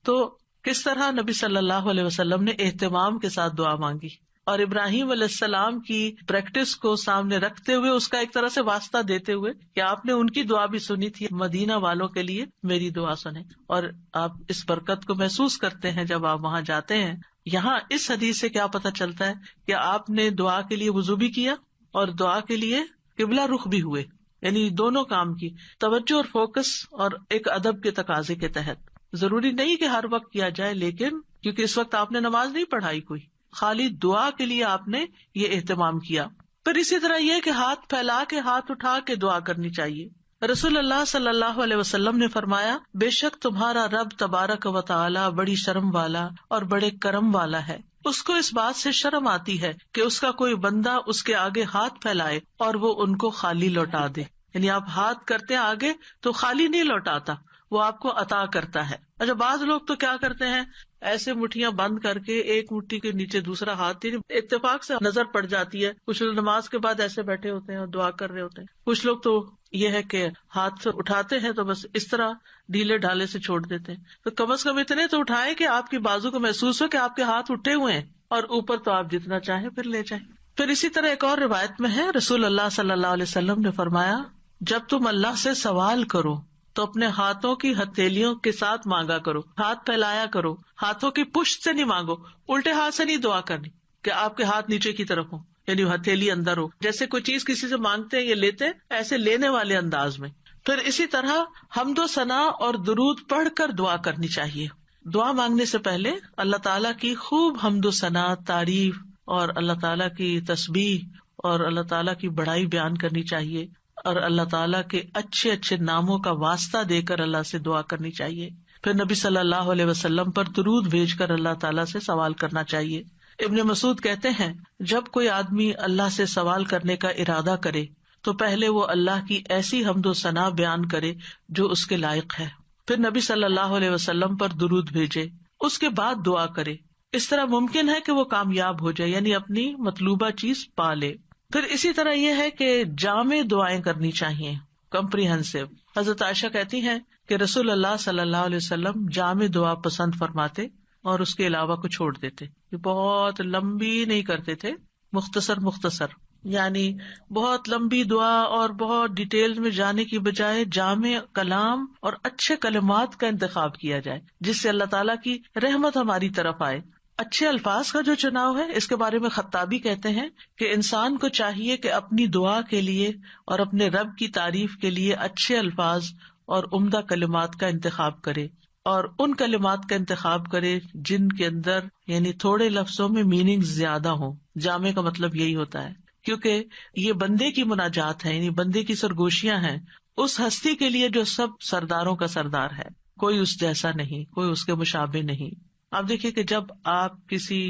تو کس طرح نبی صلی اللہ علیہ وسلم نے اہتمام کے ساتھ دعا مانگی، اور ابراہیم علیہ السلام کی پریکٹس کو سامنے رکھتے ہوئے، اس کا ایک طرح سے واسطہ دیتے ہوئے کہ آپ نے ان کی دعا بھی سنی تھی، مدینہ والوں کے لیے میری دعا سنیں، اور آپ اس برکت کو محسوس کرتے ہیں جب آپ وہاں جاتے ہیں. یہاں اس حدیث سے کیا پتہ چلتا ہے کہ آپ نے دعا کے لیے وضو بھی کیا اور دعا کے لیے قبلہ رخ بھی ہوئے، یعنی دونوں کام کی توجہ اور فوکس، اور ایک ادب کے تقاضے کے تحت. ضروری نہیں کہ ہر وقت کیا جائے، لیکن کیونکہ اس وقت آپ نے نماز نہیں پڑھائی کوئی، خالی دعا کے لیے آپ نے یہ اہتمام کیا. پھر اسی طرح یہ کہ ہاتھ پھیلا کے، ہاتھ اٹھا کے دعا کرنی چاہیے. رسول اللہ صلی اللہ علیہ وسلم نے فرمایا، بے شک تمہارا رب تبارک و تعالی بڑی شرم والا اور بڑے کرم والا ہے. اس کو اس بات سے شرم آتی ہے کہ اس کا کوئی بندہ اس کے آگے ہاتھ پھیلائے اور وہ ان کو خالی لوٹا دے. یعنی آپ ہاتھ کرتے آگے تو خالی نہیں لوٹاتا، وہ آپ کو عطا کرتا ہے. اچھا، بعض لوگ تو کیا کرتے ہیں، ایسے مٹھیاں بند کر کے ایک مٹھی کے نیچے دوسرا ہاتھ، اتفاق سے نظر پڑ جاتی ہے. کچھ لوگ نماز کے بعد ایسے بیٹھے ہوتے ہیں اور دعا کر رہے ہوتے ہیں. کچھ لوگ تو یہ ہے کہ ہاتھ سے اٹھاتے ہیں تو بس اس طرح ڈھیلے ڈھالے سے چھوڑ دیتے ہیں. تو کم از کم اتنے تو اٹھائیں کہ آپ کی بازو کو محسوس ہو کہ آپ کے ہاتھ اٹھے ہوئے ہیں، اور اوپر تو آپ جتنا چاہیں پھر لے جائیں. پھر اسی طرح ایک اور روایت میں ہے، رسول اللہ صلی اللہ علیہ وسلم نے فرمایا، جب تم اللہ سے سوال کرو تو اپنے ہاتھوں کی ہتھیلیوں کے ساتھ مانگا کرو، ہاتھ پھیلایا کرو، ہاتھوں کی پشت سے نہیں مانگو. الٹے ہاتھ سے نہیں دعا کرنی کہ آپ کے ہاتھ نیچے کی طرف ہو، یعنی ہتھیلی اندر ہو. جیسے کوئی چیز کسی سے مانگتے ہیں، یہ لیتے ہیں ایسے لینے والے انداز میں. پھر اسی طرح حمد و ثنا اور درود پڑھ کر دعا کرنی چاہیے. دعا مانگنے سے پہلے اللہ تعالیٰ کی خوب حمد و ثنا، تعریف، اور اللہ تعالیٰ کی تسبیح اور اللہ تعالیٰ کی بڑائی بیان کرنی چاہیے، اور اللہ تعالیٰ کے اچھے اچھے ناموں کا واسطہ دے کر اللہ سے دعا کرنی چاہیے. پھر نبی صلی اللہ علیہ وسلم پر درود بھیج کر اللہ تعالیٰ سے سوال کرنا چاہیے. ابن مسعود کہتے ہیں، جب کوئی آدمی اللہ سے سوال کرنے کا ارادہ کرے تو پہلے وہ اللہ کی ایسی حمد و ثنا بیان کرے جو اس کے لائق ہے، پھر نبی صلی اللہ علیہ وسلم پر درود بھیجے، اس کے بعد دعا کرے. اس طرح ممکن ہے کہ وہ کامیاب ہو جائے، یعنی اپنی مطلوبہ چیز پا لے. پھر اسی طرح یہ ہے کہ جامع دعائیں کرنی چاہیے، کمپریہنسو. حضرت عائشہ کہتی ہیں کہ رسول اللہ صلی اللہ علیہ وسلم جامع دعا پسند فرماتے اور اس کے علاوہ کو چھوڑ دیتے. یہ بہت لمبی نہیں کرتے تھے، مختصر. یعنی بہت لمبی دعا اور بہت ڈیٹیل میں جانے کی بجائے جامع کلام اور اچھے کلمات کا انتخاب کیا جائے جس سے اللہ تعالیٰ کی رحمت ہماری طرف آئے. اچھے الفاظ کا جو چناؤ ہے اس کے بارے میں خطابی کہتے ہیں کہ انسان کو چاہیے کہ اپنی دعا کے لیے اور اپنے رب کی تعریف کے لیے اچھے الفاظ اور عمدہ کلمات کا انتخاب کرے، اور ان کلمات کا انتخاب کرے جن کے اندر یعنی تھوڑے لفظوں میں میننگ زیادہ ہوں. جامع کا مطلب یہی ہوتا ہے، کیونکہ یہ بندے کی مناجات ہے، یعنی بندے کی سرگوشیاں ہیں اس ہستی کے لیے جو سب سرداروں کا سردار ہے، کوئی اس جیسا نہیں، کوئی اس کے مشابہ نہیں. آپ دیکھیے کہ جب آپ کسی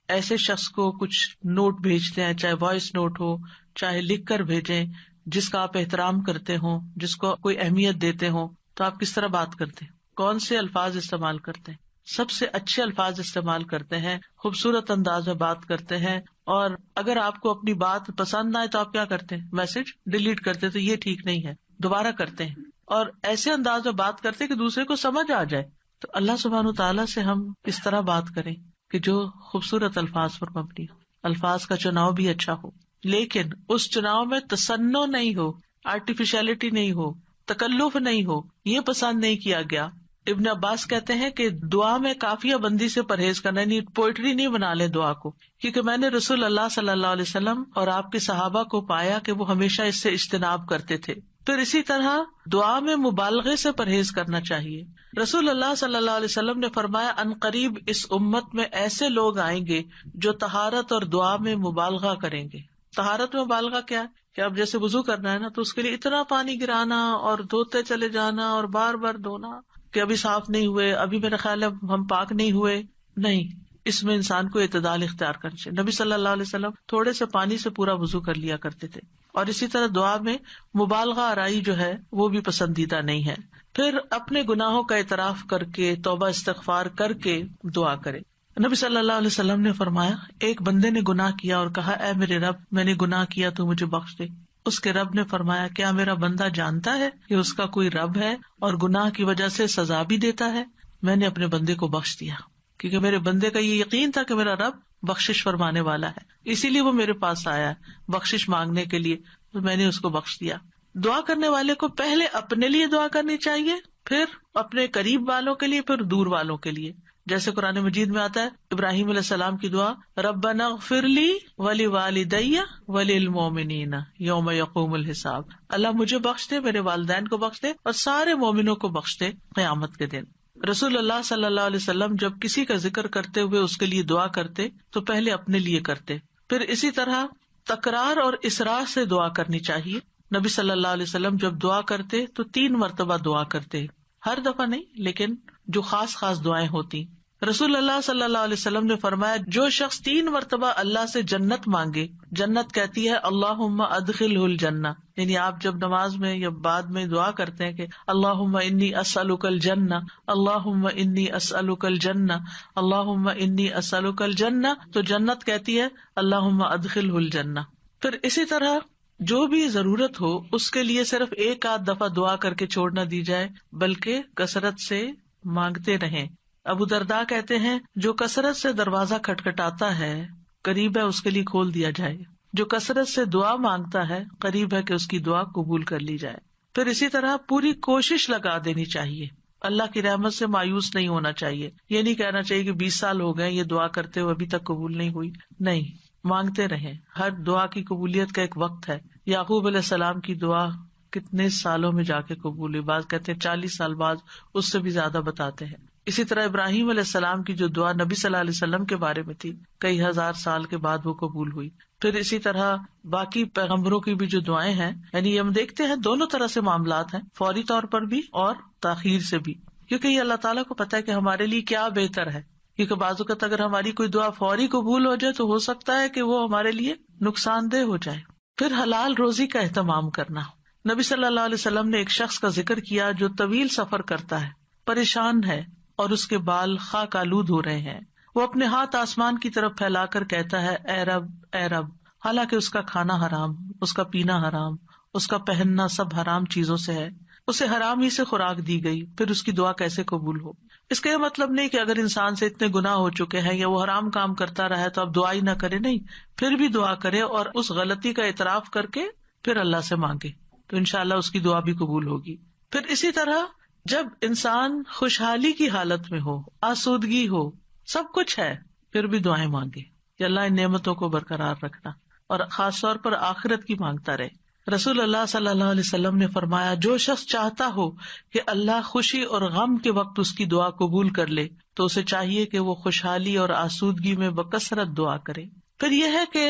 ایسے شخص کو کچھ نوٹ بھیجتے ہیں، چاہے وائس نوٹ ہو چاہے لکھ کر بھیجیں، جس کا آپ احترام کرتے ہوں، جس کو کوئی اہمیت دیتے ہوں، تو آپ کس طرح بات کرتے ہیں؟ کون سے الفاظ استعمال کرتے ہیں؟ سب سے اچھے الفاظ استعمال کرتے ہیں، خوبصورت انداز میں بات کرتے ہیں. اور اگر آپ کو اپنی بات پسند نہ آئے تو آپ کیا کرتے ہیں؟ میسج ڈیلیٹ کرتے. تو یہ ٹھیک نہیں ہے، دوبارہ کرتے ہیں اور ایسے انداز میں بات کرتے ہیں کہ دوسرے کو سمجھ آ جائے. تو اللہ سبحانہ تعالیٰ سے ہم اس طرح بات کریں کہ جو خوبصورت الفاظ پر مبنی ہو، الفاظ کا چناؤ بھی اچھا ہو، لیکن اس چناؤ میں تصنع نہیں ہو، آرٹیفیشلٹی نہیں ہو، تکلف نہیں ہو، یہ پسند نہیں کیا گیا. ابن عباس کہتے ہیں کہ دعا میں قافیہ بندی سے پرہیز کرنا، یعنی پوئٹری نہیں بنا لے دعا کو، کیونکہ میں نے رسول اللہ صلی اللہ علیہ وسلم اور آپ کے صحابہ کو پایا کہ وہ ہمیشہ اس سے اجتناب کرتے تھے. پھر اسی طرح دعا میں مبالغے سے پرہیز کرنا چاہیے. رسول اللہ صلی اللہ علیہ وسلم نے فرمایا ان قریب اس امت میں ایسے لوگ آئیں گے جو طہارت اور دعا میں مبالغہ کریں گے. طہارت میں مبالغہ کیا ہے کہ اب جیسے وضو کرنا ہے نا تو اس کے لیے اتنا پانی گرانا اور دھوتے چلے جانا اور بار بار دھونا کہ ابھی صاف نہیں ہوئے، ابھی میرا خیال ہے ہم پاک نہیں ہوئے. نہیں، اس میں انسان کو اعتدال اختیار کرنا چاہیے. نبی صلی اللہ علیہ وسلم تھوڑے سے پانی سے پورا وضو کر لیا کرتے تھے. اور اسی طرح دعا میں مبالغہ آرائی جو ہے وہ بھی پسندیدہ نہیں ہے. پھر اپنے گناہوں کا اعتراف کر کے توبہ استغفار کر کے دعا کرے. نبی صلی اللہ علیہ وسلم نے فرمایا ایک بندے نے گناہ کیا اور کہا اے میرے رب میں نے گناہ کیا تو مجھے بخش دے. اس کے رب نے فرمایا کیا میرا بندہ جانتا ہے کہ اس کا کوئی رب ہے اور گناہ کی وجہ سے سزا بھی دیتا ہے؟ میں نے اپنے بندے کو بخش دیا، کیونکہ میرے بندے کا یہ یقین تھا کہ میرا رب بخشش فرمانے والا ہے، اسی لیے وہ میرے پاس آیا ہے بخشش مانگنے کے لیے، تو میں نے اس کو بخش دیا. دعا کرنے والے کو پہلے اپنے لیے دعا کرنی چاہیے، پھر اپنے قریب والوں کے لیے، پھر دور والوں کے لیے. جیسے قرآن مجید میں آتا ہے ابراہیم علیہ السلام کی دعا ربنا اغفر لی ولوالدی وللمؤمنین یوم یقوم الحساب. اللہ مجھے بخش دے، میرے والدین کو بخش دے اور سارے مومنوں کو بخش دے قیامت کے دن. رسول اللہ صلی اللہ علیہ وسلم جب کسی کا ذکر کرتے ہوئے اس کے لیے دعا کرتے تو پہلے اپنے لیے کرتے. پھر اسی طرح تکرار اور اصرار سے دعا کرنی چاہیے. نبی صلی اللہ علیہ وسلم جب دعا کرتے تو 3 مرتبہ دعا کرتے، ہر دفعہ نہیں لیکن جو خاص خاص دعائیں ہوتی. رسول اللہ صلی اللہ علیہ وسلم نے فرمایا جو شخص 3 مرتبہ اللہ سے جنت مانگے، جنت کہتی ہے اللہم ادخلہ الجنہ. یعنی آپ جب نماز میں یا بعد میں دعا کرتے ہیں کہ اللہم انی اسألک الجنہ، اللہم انی اسألک الجنہ، اللہم انی اسألک الجنہ، تو جنت کہتی ہے اللہم ادخلہ الجنہ. پھر اسی طرح جو بھی ضرورت ہو اس کے لیے صرف 1 آدھ دفعہ دعا کر کے چھوڑ نہ دی جائے بلکہ کثرت سے مانگتے رہیں. ابو درداء کہتے ہیں جو کثرت سے دروازہ کھٹکھٹاتا ہے قریب ہے اس کے لیے کھول دیا جائے، جو کثرت سے دعا مانگتا ہے قریب ہے کہ اس کی دعا قبول کر لی جائے. پھر اسی طرح پوری کوشش لگا دینی چاہیے، اللہ کی رحمت سے مایوس نہیں ہونا چاہیے. یہ نہیں کہنا چاہیے کہ 20 سال ہو گئے یہ دعا کرتے ہوئے ابھی تک قبول نہیں ہوئی. نہیں، مانگتے رہیں. ہر دعا کی قبولیت کا ایک وقت ہے. یعقوب علیہ السلام کی دعا کتنے سالوں میں جا کے قبول ہوئی، بعض کہتے ہیں 40 سال بعد، اس سے بھی زیادہ بتاتے ہیں. اسی طرح ابراہیم علیہ السلام کی جو دعا نبی صلی اللہ علیہ وسلم کے بارے میں تھی کئی ہزار سال کے بعد وہ قبول ہوئی. پھر اسی طرح باقی پیغمبروں کی بھی جو دعائیں ہیں، یعنی ہم دیکھتے ہیں دونوں طرح سے معاملات ہیں، فوری طور پر بھی اور تاخیر سے بھی، کیونکہ یہ اللہ تعالیٰ کو پتا ہے کہ ہمارے لیے کیا بہتر ہے. کیونکہ بعض اوقات اگر ہماری کوئی دعا فوری قبول ہو جائے تو ہو سکتا ہے کہ وہ ہمارے لیے نقصان دہ ہو جائے. پھر حلال روزی کا اہتمام کرنا. نبی صلی اللہ علیہ وسلم نے ایک شخص کا ذکر کیا جو طویل سفر کرتا ہے، پریشان ہے اور اس کے بال خاک آلود ہو رہے ہیں. وہ اپنے ہاتھ آسمان کی طرف پھیلا کر کہتا ہے اے رب اے رب، حالانکہ اس کا کھانا حرام، اس کا پینا حرام، اس کا پہننا سب حرام چیزوں سے ہے. اسے حرام ہی سے خوراک دی گئی، پھر اس کی دعا کیسے قبول ہو؟ اس کا یہ مطلب نہیں کہ اگر انسان سے اتنے گناہ ہو چکے ہیں یا وہ حرام کام کرتا رہا ہے تو اب دعا ہی نہ کرے، نہیں، پھر بھی دعا کرے اور اس غلطی کا اعتراف کر کے پھر اللہ سے مانگے تو انشاءاللہ اس کی دعا بھی قبول ہوگی۔ پھر اسی طرح جب انسان خوشحالی کی حالت میں ہو، آسودگی ہو، سب کچھ ہے، پھر بھی دعائیں مانگے کہ اللہ ان نعمتوں کو برقرار رکھنا، اور خاص طور پر آخرت کی مانگتا رہے۔ رسول اللہ صلی اللہ علیہ وسلم نے فرمایا، جو شخص چاہتا ہو کہ اللہ خوشی اور غم کے وقت اس کی دعا قبول کر لے تو اسے چاہیے کہ وہ خوشحالی اور آسودگی میں بکثرت دعا کرے۔ پھر یہ ہے کہ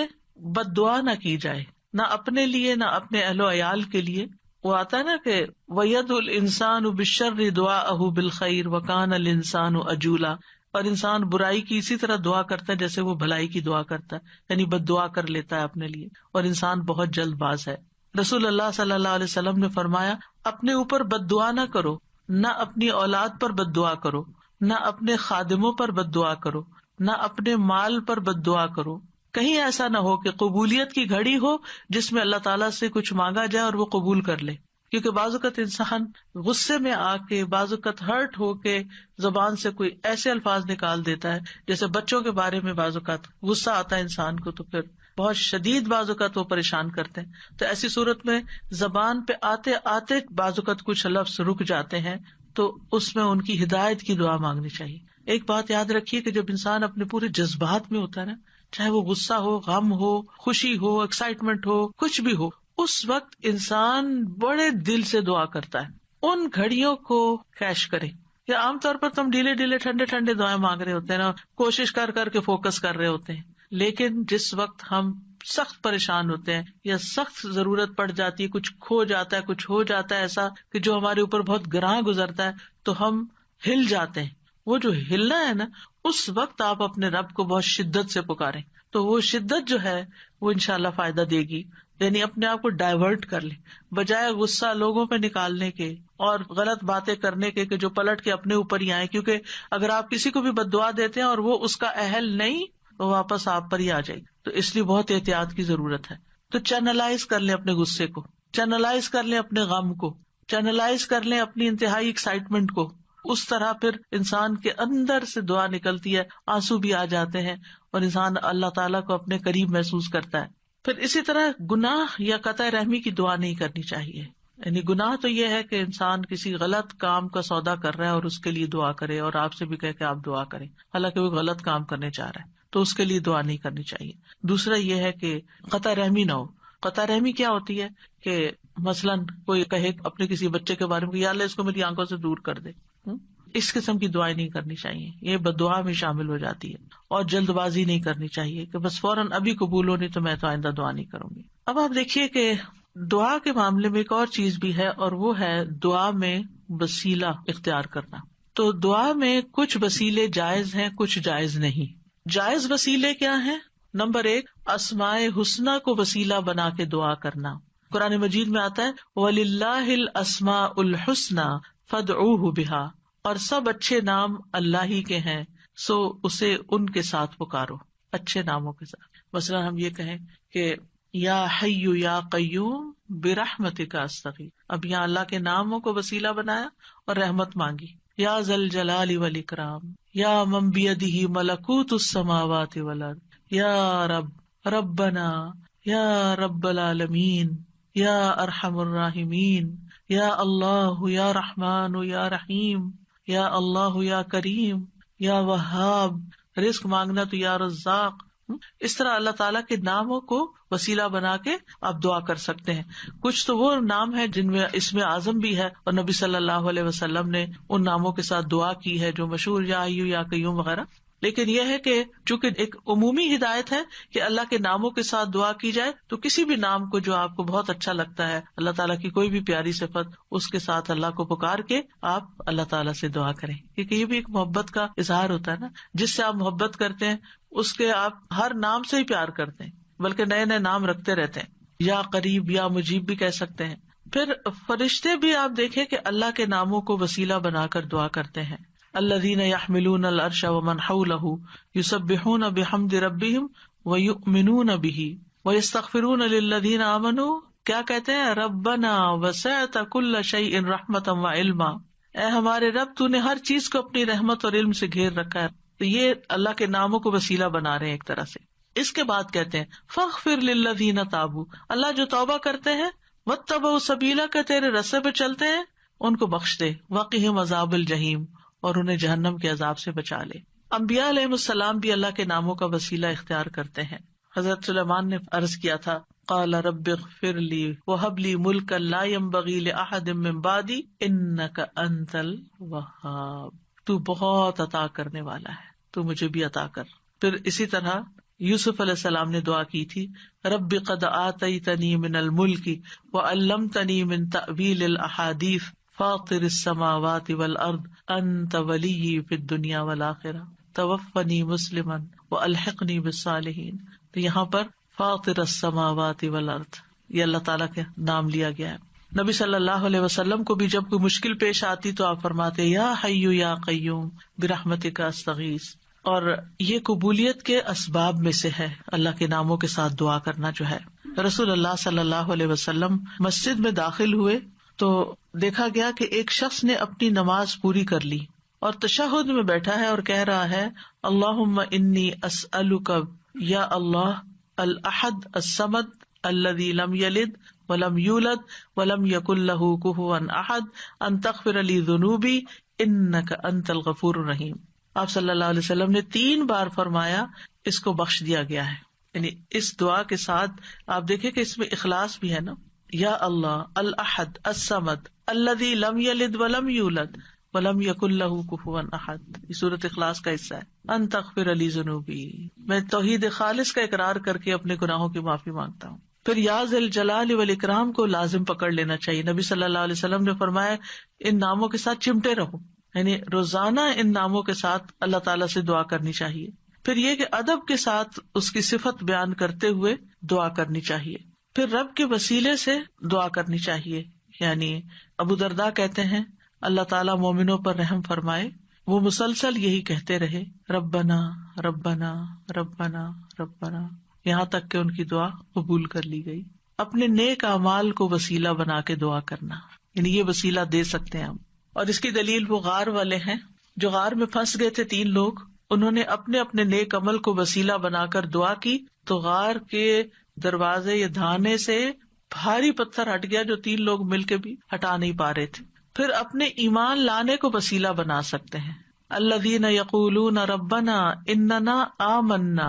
بد دعا نہ کی جائے، نہ اپنے لیے نہ اپنے اہل و عیال کے لیے۔ وہ آتا ہے نا کہ وَيَدْعُ الْإِنسَانُ بِالشَّرِّ دُعَاءَهُ بِالْخَيْرِ وَكَانَ الْإِنسَانُ عَجُولًا، اور انسان برائی کی اسی طرح دعا کرتا ہے جیسے وہ بھلائی کی دعا کرتا ہے، یعنی بد دعا کر لیتا ہے اپنے لیے، اور انسان بہت جلد باز ہے۔ رسول اللہ صلی اللہ علیہ وسلم نے فرمایا، اپنے اوپر بد دعا نہ کرو، نہ اپنی اولاد پر بد دعا کرو، نہ اپنے خادموں پر بد دعا کرو، نہ اپنے مال پر بد دعا کرو۔ کہیں ایسا نہ ہو کہ قبولیت کی گھڑی ہو جس میں اللہ تعالیٰ سے کچھ مانگا جائے اور وہ قبول کر لے، کیونکہ بعض اوقات انسان غصے میں آ کے، بعض اوقات ہرٹ ہو کے زبان سے کوئی ایسے الفاظ نکال دیتا ہے، جیسے بچوں کے بارے میں بعض اوقات غصہ آتا ہے انسان کو تو پھر بہت شدید بعض اوقات وہ پریشان کرتے ہیں، تو ایسی صورت میں زبان پہ آتے آتے بعض اوقات کچھ لفظ رک جاتے ہیں، تو اس میں ان کی ہدایت کی دعا مانگنی چاہیے۔ ایک بات یاد رکھیے کہ جب انسان اپنے پورے جذبات میں ہوتا ہے نا، چاہے وہ غصہ ہو، غم ہو، خوشی ہو، ایکسائٹمنٹ ہو، کچھ بھی ہو، اس وقت انسان بڑے دل سے دعا کرتا ہے۔ ان گھڑیوں کو کیش کرے، یا عام طور پر تم ڈھیلے ڈھیلے ٹھنڈے ٹھنڈے دعائیں مانگ رہے ہوتے ہیں نا، کوشش کر کر کے فوکس کر رہے ہوتے ہیں، لیکن جس وقت ہم سخت پریشان ہوتے ہیں یا سخت ضرورت پڑ جاتی ہے، کچھ کھو جاتا ہے، کچھ ہو جاتا ہے ایسا کہ جو ہمارے اوپر بہت گراں گزرتا ہے، تو ہم ہل جاتے ہیں۔ وہ جو ہلنا ہے نا، اس وقت آپ اپنے رب کو بہت شدت سے پکاریں، تو وہ شدت جو ہے وہ انشاءاللہ فائدہ دے گی، یعنی اپنے آپ کو ڈائیورٹ کر لیں، بجائے غصہ لوگوں پہ نکالنے کے اور غلط باتیں کرنے کے کہ جو پلٹ کے اپنے اوپر ہی آئے، کیونکہ اگر آپ کسی کو بھی بد دعا دیتے ہیں اور وہ اس کا اہل نہیں، وہ واپس آپ پر ہی آ جائے گی، تو اس لیے بہت احتیاط کی ضرورت ہے۔ تو چینلائز کر لیں اپنے غصے کو، چینلائز کر لیں اپنے غم کو، چینلائز کر لیں اپنی انتہائی ایکسائٹمنٹ کو، اس طرح پھر انسان کے اندر سے دعا نکلتی ہے، آنسو بھی آ جاتے ہیں اور انسان اللہ تعالیٰ کو اپنے قریب محسوس کرتا ہے۔ پھر اسی طرح گناہ یا قطع رحمی کی دعا نہیں کرنی چاہیے، یعنی گناہ تو یہ ہے کہ انسان کسی غلط کام کا سودا کر رہا ہے اور اس کے لیے دعا کرے اور آپ سے بھی کہے کہ آپ دعا کریں، حالانکہ وہ غلط کام کرنے چاہ رہا ہے تو اس کے لیے دعا نہیں کرنی چاہیے۔ دوسرا یہ ہے کہ قطع رحمی نہ ہو۔ قطع رحمی کیا ہوتی ہے کہ مثلاً کوئی کہے اپنے کسی بچے کے بارے میں، یا اللہ اس کو میری آنکھوں سے دور کر دے، اس قسم کی دعائیں نہیں کرنی چاہیے، یہ بد دعا میں شامل ہو جاتی ہے۔ اور جلد بازی نہیں کرنی چاہیے کہ بس فوراً ابھی قبول ہو، نہیں تو میں تو آئندہ دعا نہیں کروں گی۔ اب آپ دیکھیے کہ دعا کے معاملے میں ایک اور چیز بھی ہے، اور وہ ہے دعا میں وسیلہ اختیار کرنا۔ تو دعا میں کچھ وسیلے جائز ہیں، کچھ جائز نہیں۔ جائز وسیلے کیا ہیں؟ نمبر 1، اسماء حسنی کو وسیلہ بنا کے دعا کرنا۔ قرآن مجید میں آتا ہے وَلِلَّهِ الْأَسْمَاءُ الْحُسْنَى فَادْعُوهُ بِهَا، اور سب اچھے نام اللہ ہی کے ہیں، سو اسے ان کے ساتھ پکارو، اچھے ناموں کے ساتھ۔ مثلا ہم یہ کہیں کہ یا حی یا قیوم برحمتک استغیث، اب یہاں اللہ کے ناموں کو وسیلہ بنایا اور رحمت مانگی۔ یا ذا الجلال والاکرام، یا من بیدہ ملکوت السماوات والارض، یا رب ربنا، یا رب العالمین، یا ارحم الراحمین، یا اللہ یا رحمان یا رحیم، یا اللہ یا کریم، یا وہاب، رزق مانگنا تو یا رزاق۔ اس طرح اللہ تعالیٰ کے ناموں کو وسیلہ بنا کے آپ دعا کر سکتے ہیں۔ کچھ تو وہ نام ہے جن میں اسم اعظم بھی ہے، اور نبی صلی اللہ علیہ وسلم نے ان ناموں کے ساتھ دعا کی ہے جو مشہور، یا حی یا قیوم وغیرہ۔ لیکن یہ ہے کہ چونکہ ایک عمومی ہدایت ہے کہ اللہ کے ناموں کے ساتھ دعا کی جائے، تو کسی بھی نام کو جو آپ کو بہت اچھا لگتا ہے، اللہ تعالیٰ کی کوئی بھی پیاری صفت، اس کے ساتھ اللہ کو پکار کے آپ اللہ تعالیٰ سے دعا کریں، کیونکہ یہ بھی ایک محبت کا اظہار ہوتا ہے نا، جس سے آپ محبت کرتے ہیں اس کے آپ ہر نام سے ہی پیار کرتے ہیں، بلکہ نئے نئے نام رکھتے رہتے ہیں، یا قریب یا مجیب بھی کہہ سکتے ہیں۔ پھر فرشتے بھی آپ دیکھیں کہ اللہ کے ناموں کو وسیلہ بنا کر دعا کرتے ہیں۔ الذین یحملون العرش ومن حولہ یسبحون بحمد ربہم ویؤمنون بہ ویستغفرون للذین آمنوا کیا کہتے ہیں؟ ربنا وسعت کل شیء رحمتا وعلما، اے ہمارے رب تو نے ہر چیز کو اپنی رحمت اور علم سے گھیر رکھا ہے. تو یہ اللہ کے ناموں کو وسیلہ بنا رہے ہیں ایک طرح سے. اس کے بعد کہتے ہیں فاغفر للذین تابوا، اللہ جو توبہ کرتے ہیں، واتبعوا سبیلک کہ تیرے رستے پہ چلتے ہیں، ان کو بخش دے، وقہم عذاب الجحیم، اور انہیں جہنم کے عذاب سے بچا لے. انبیاء علیہ السلام بھی اللہ کے ناموں کا وسیلہ اختیار کرتے ہیں. حضرت سلیمان نے عرض کیا تھا قال رب اغفر لی وہب لی ملکا لا ينبغی لأحد من بعدی انک انت الوہاب، تو بہت عطا کرنے والا ہے، تو مجھے بھی عطا کر. پھر اسی طرح یوسف علیہ السلام نے دعا کی تھی رب قد آتیتنی من الملک وعلمتنی من تأویل الاحادیث فاطر السماوات والارض انت ولی فی الدنیا والآخرہ توفنی مسلما والحقنی بالصالحین. تو یہاں پر فاطر السماوات والارض یہ اللہ تعالیٰ کا نام لیا گیا ہے. نبی صلی اللہ علیہ وسلم کو بھی جب کوئی مشکل پیش آتی تو آپ فرماتے یا حی یا قیوم برحمتک استغیث. اور یہ قبولیت کے اسباب میں سے ہے اللہ کے ناموں کے ساتھ دعا کرنا جو ہے. رسول اللہ صلی اللہ علیہ وسلم مسجد میں داخل ہوئے تو دیکھا گیا کہ ایک شخص نے اپنی نماز پوری کر لی اور تشہد میں بیٹھا ہے اور کہہ رہا ہے اللہم انی اسألک یا اللہ الاحد الصمد الذی لم یلد ولم یولد ولم یکن لہ کفوا احد ان تغفر لی ذنوبی انک انت الغفور الرحیم. آپ صلی اللہ علیہ وسلم نے 3 بار فرمایا اس کو بخش دیا گیا ہے. یعنی اس دعا کے ساتھ آپ دیکھیں کہ اس میں اخلاص بھی ہے نا. یا اللہ الاحد الصمد الذی لم یلد ولم یولد ولم یکن لہ کفوا احد، یہ سورۃ اخلاص کا حصہ ہے. ان تغفر لی ذنوبی، میں توحید خالص کا اقرار کر کے اپنے گناہوں کی معافی مانگتا ہوں. پھر یا ذی الجلال والاکرام کو لازم پکڑ لینا چاہیے. نبی صلی اللہ علیہ وسلم نے فرمایا ان ناموں کے ساتھ چمٹے رہو، یعنی روزانہ ان ناموں کے ساتھ اللہ تعالیٰ سے دعا کرنی چاہیے. پھر یہ کہ ادب کے ساتھ اس کی صفت بیان کرتے ہوئے دعا کرنی چاہیے. پھر رب کے وسیلے سے دعا کرنی چاہیے. یعنی ابو درداء کہتے ہیں اللہ تعالیٰ مومنوں پر رحم فرمائے، وہ مسلسل یہی کہتے رہے ربنا ربنا ربنا ربنا، یہاں تک کہ ان کی دعا قبول کر لی گئی. اپنے نیک اعمال کو وسیلہ بنا کے دعا کرنا، یعنی یہ وسیلہ دے سکتے ہیں ہم. اور اس کی دلیل وہ غار والے ہیں جو غار میں پھنس گئے تھے 3 لوگ، انہوں نے اپنے اپنے نیک عمل کو وسیلہ بنا کر دعا کی تو غار کے دروازے یا دھانے سے بھاری پتھر ہٹ گیا جو 3 لوگ مل کے بھی ہٹا نہیں پا رہے تھے. پھر اپنے ایمان لانے کو وسیلہ بنا سکتے ہیں. الذین یقولون ربنا اننا آمنا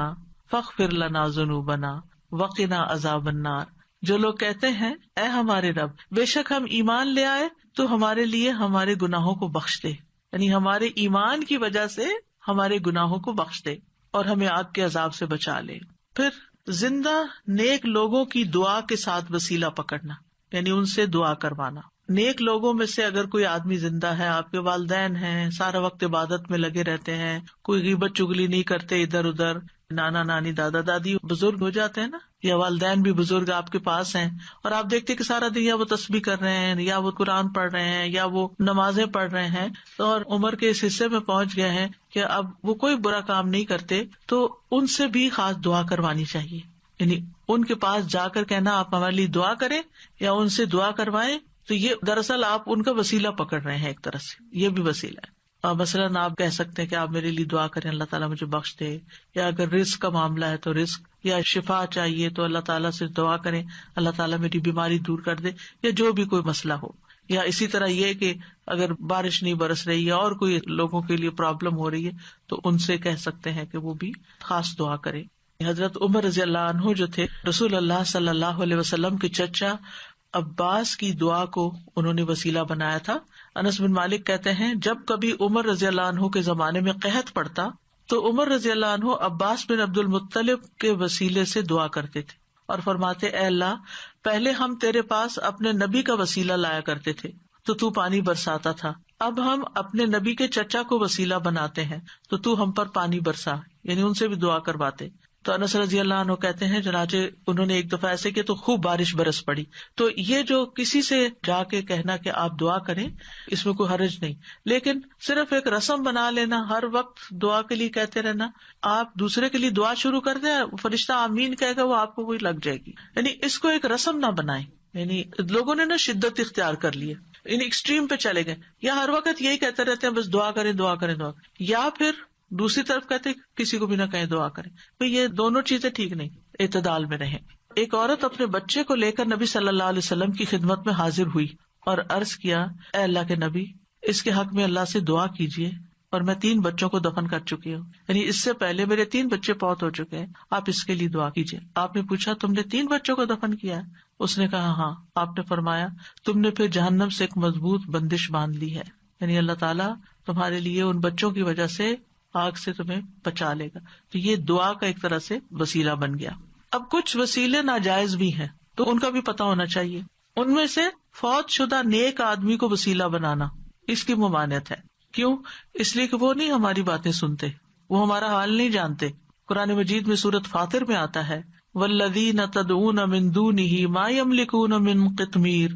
فاغفر لنا ذنوبنا وقنا عذاب النار، جو لوگ کہتے ہیں اے ہمارے رب بے شک ہم ایمان لے آئے تو ہمارے لیے ہمارے گناہوں کو بخش دے، یعنی ہمارے ایمان کی وجہ سے ہمارے گناہوں کو بخش دے اور ہمیں آگ کے عذاب سے بچا لے. پھر زندہ نیک لوگوں کی دعا کے ساتھ وسیلہ پکڑنا، یعنی ان سے دعا کروانا. نیک لوگوں میں سے اگر کوئی آدمی زندہ ہے، آپ کے والدین ہیں، سارا وقت عبادت میں لگے رہتے ہیں، کوئی غیبت چگلی نہیں کرتے ادھر ادھر، نانا نانی دادا دادی بزرگ ہو جاتے ہیں نا، یا والدین بھی بزرگ آپ کے پاس ہیں اور آپ دیکھتے کہ سارا دن یا وہ تسبیح کر رہے ہیں یا وہ قرآن پڑھ رہے ہیں یا وہ نمازیں پڑھ رہے ہیں اور عمر کے اس حصے میں پہنچ گئے ہیں کہ اب وہ کوئی برا کام نہیں کرتے، تو ان سے بھی خاص دعا کروانی چاہیے. یعنی ان کے پاس جا کر کہنا آپ ہمارے لیے دعا کریں یا ان سے دعا کروائیں، تو یہ دراصل آپ ان کا وسیلہ پکڑ رہے ہیں ایک طرح سے، یہ بھی وسیلہ ہے. مثلاً آپ کہہ سکتے ہیں کہ آپ میرے لیے دعا کریں اللہ تعالیٰ مجھے بخش دے، یا اگر رزق کا معاملہ ہے تو رزق یا شفا چاہیے تو اللہ تعالیٰ سے دعا کریں اللہ تعالیٰ میری بیماری دور کر دے، یا جو بھی کوئی مسئلہ ہو. یا اسی طرح یہ کہ اگر بارش نہیں برس رہی ہے اور کوئی لوگوں کے لیے پرابلم ہو رہی ہے تو ان سے کہہ سکتے ہیں کہ وہ بھی خاص دعا کریں. حضرت عمر رضی اللہ عنہ جو تھے رسول اللہ صلی اللہ علیہ وسلم کے چچا عباس کی دعا کو انہوں نے وسیلہ بنایا تھا. انس بن مالک کہتے ہیں جب کبھی عمر رضی اللہ عنہ کے زمانے میں قحط پڑتا تو عمر رضی اللہ عنہ عباس بن عبد المطلب کے وسیلے سے دعا کرتے تھے اور فرماتے اے اللہ پہلے ہم تیرے پاس اپنے نبی کا وسیلہ لایا کرتے تھے تو پانی برساتا تھا، اب ہم اپنے نبی کے چچا کو وسیلہ بناتے ہیں تو ہم پر پانی برسا، یعنی ان سے بھی دعا کرواتے. تو انس رضی اللہ عنہ کہتے ہیں چنانچہ انہوں نے ایک دفعہ ایسے کیا تو خوب بارش برس پڑی. تو یہ جو کسی سے جا کے کہنا کہ آپ دعا کریں اس میں کوئی حرج نہیں، لیکن صرف ایک رسم بنا لینا ہر وقت دعا کے لیے کہتے رہنا، آپ دوسرے کے لیے دعا شروع کر دیں فرشتہ آمین کہے گا وہ آپ کو وہی لگ جائے گی، یعنی اس کو ایک رسم نہ بنائیں. یعنی لوگوں نے نا شدت اختیار کر لی ہے، ان ایکسٹریم پہ چلے گئے، یا ہر وقت یہی کہتے رہتے ہیں بس دعا کریں دعا کریں دعا کریں، یا پھر دوسری طرف کہتے کسی کو بھی نہ کہیں دعا کریں. تو یہ دونوں چیزیں ٹھیک نہیں، اعتدال میں رہیں. ایک عورت اپنے بچے کو لے کر نبی صلی اللہ علیہ وسلم کی خدمت میں حاضر ہوئی اور عرض کیا، اے اللہ کے نبی، اس کے حق میں اللہ سے دعا کیجیے، اور میں 3 بچوں کو دفن کر چکی ہوں، یعنی اس سے پہلے میرے 3 بچے فوت ہو چکے ہیں، آپ اس کے لیے دعا کیجیے. آپ نے پوچھا تم نے 3 بچوں کو دفن کیا ہے؟ اس نے کہا ہاں. آپ نے فرمایا تم نے پھر جہنم سے ایک مضبوط بندش باندھ لی ہے، یعنی اللہ تعالیٰ تمہارے لیے ان بچوں کی وجہ سے آگ سے تمہیں بچا لے گا. تو یہ دعا کا ایک طرح سے وسیلہ بن گیا. اب کچھ وسیلے ناجائز بھی ہیں تو ان کا بھی پتہ ہونا چاہیے. ان میں سے فوت شدہ نیک آدمی کو وسیلہ بنانا، اس کی ممانعت ہے. کیوں؟ اس لیے کہ وہ نہیں ہماری باتیں سنتے، وہ ہمارا حال نہیں جانتے. قرآن مجید میں سورۃ فاطر میں آتا ہے والذین تدعون من دونہ ما یملکون من قطمیر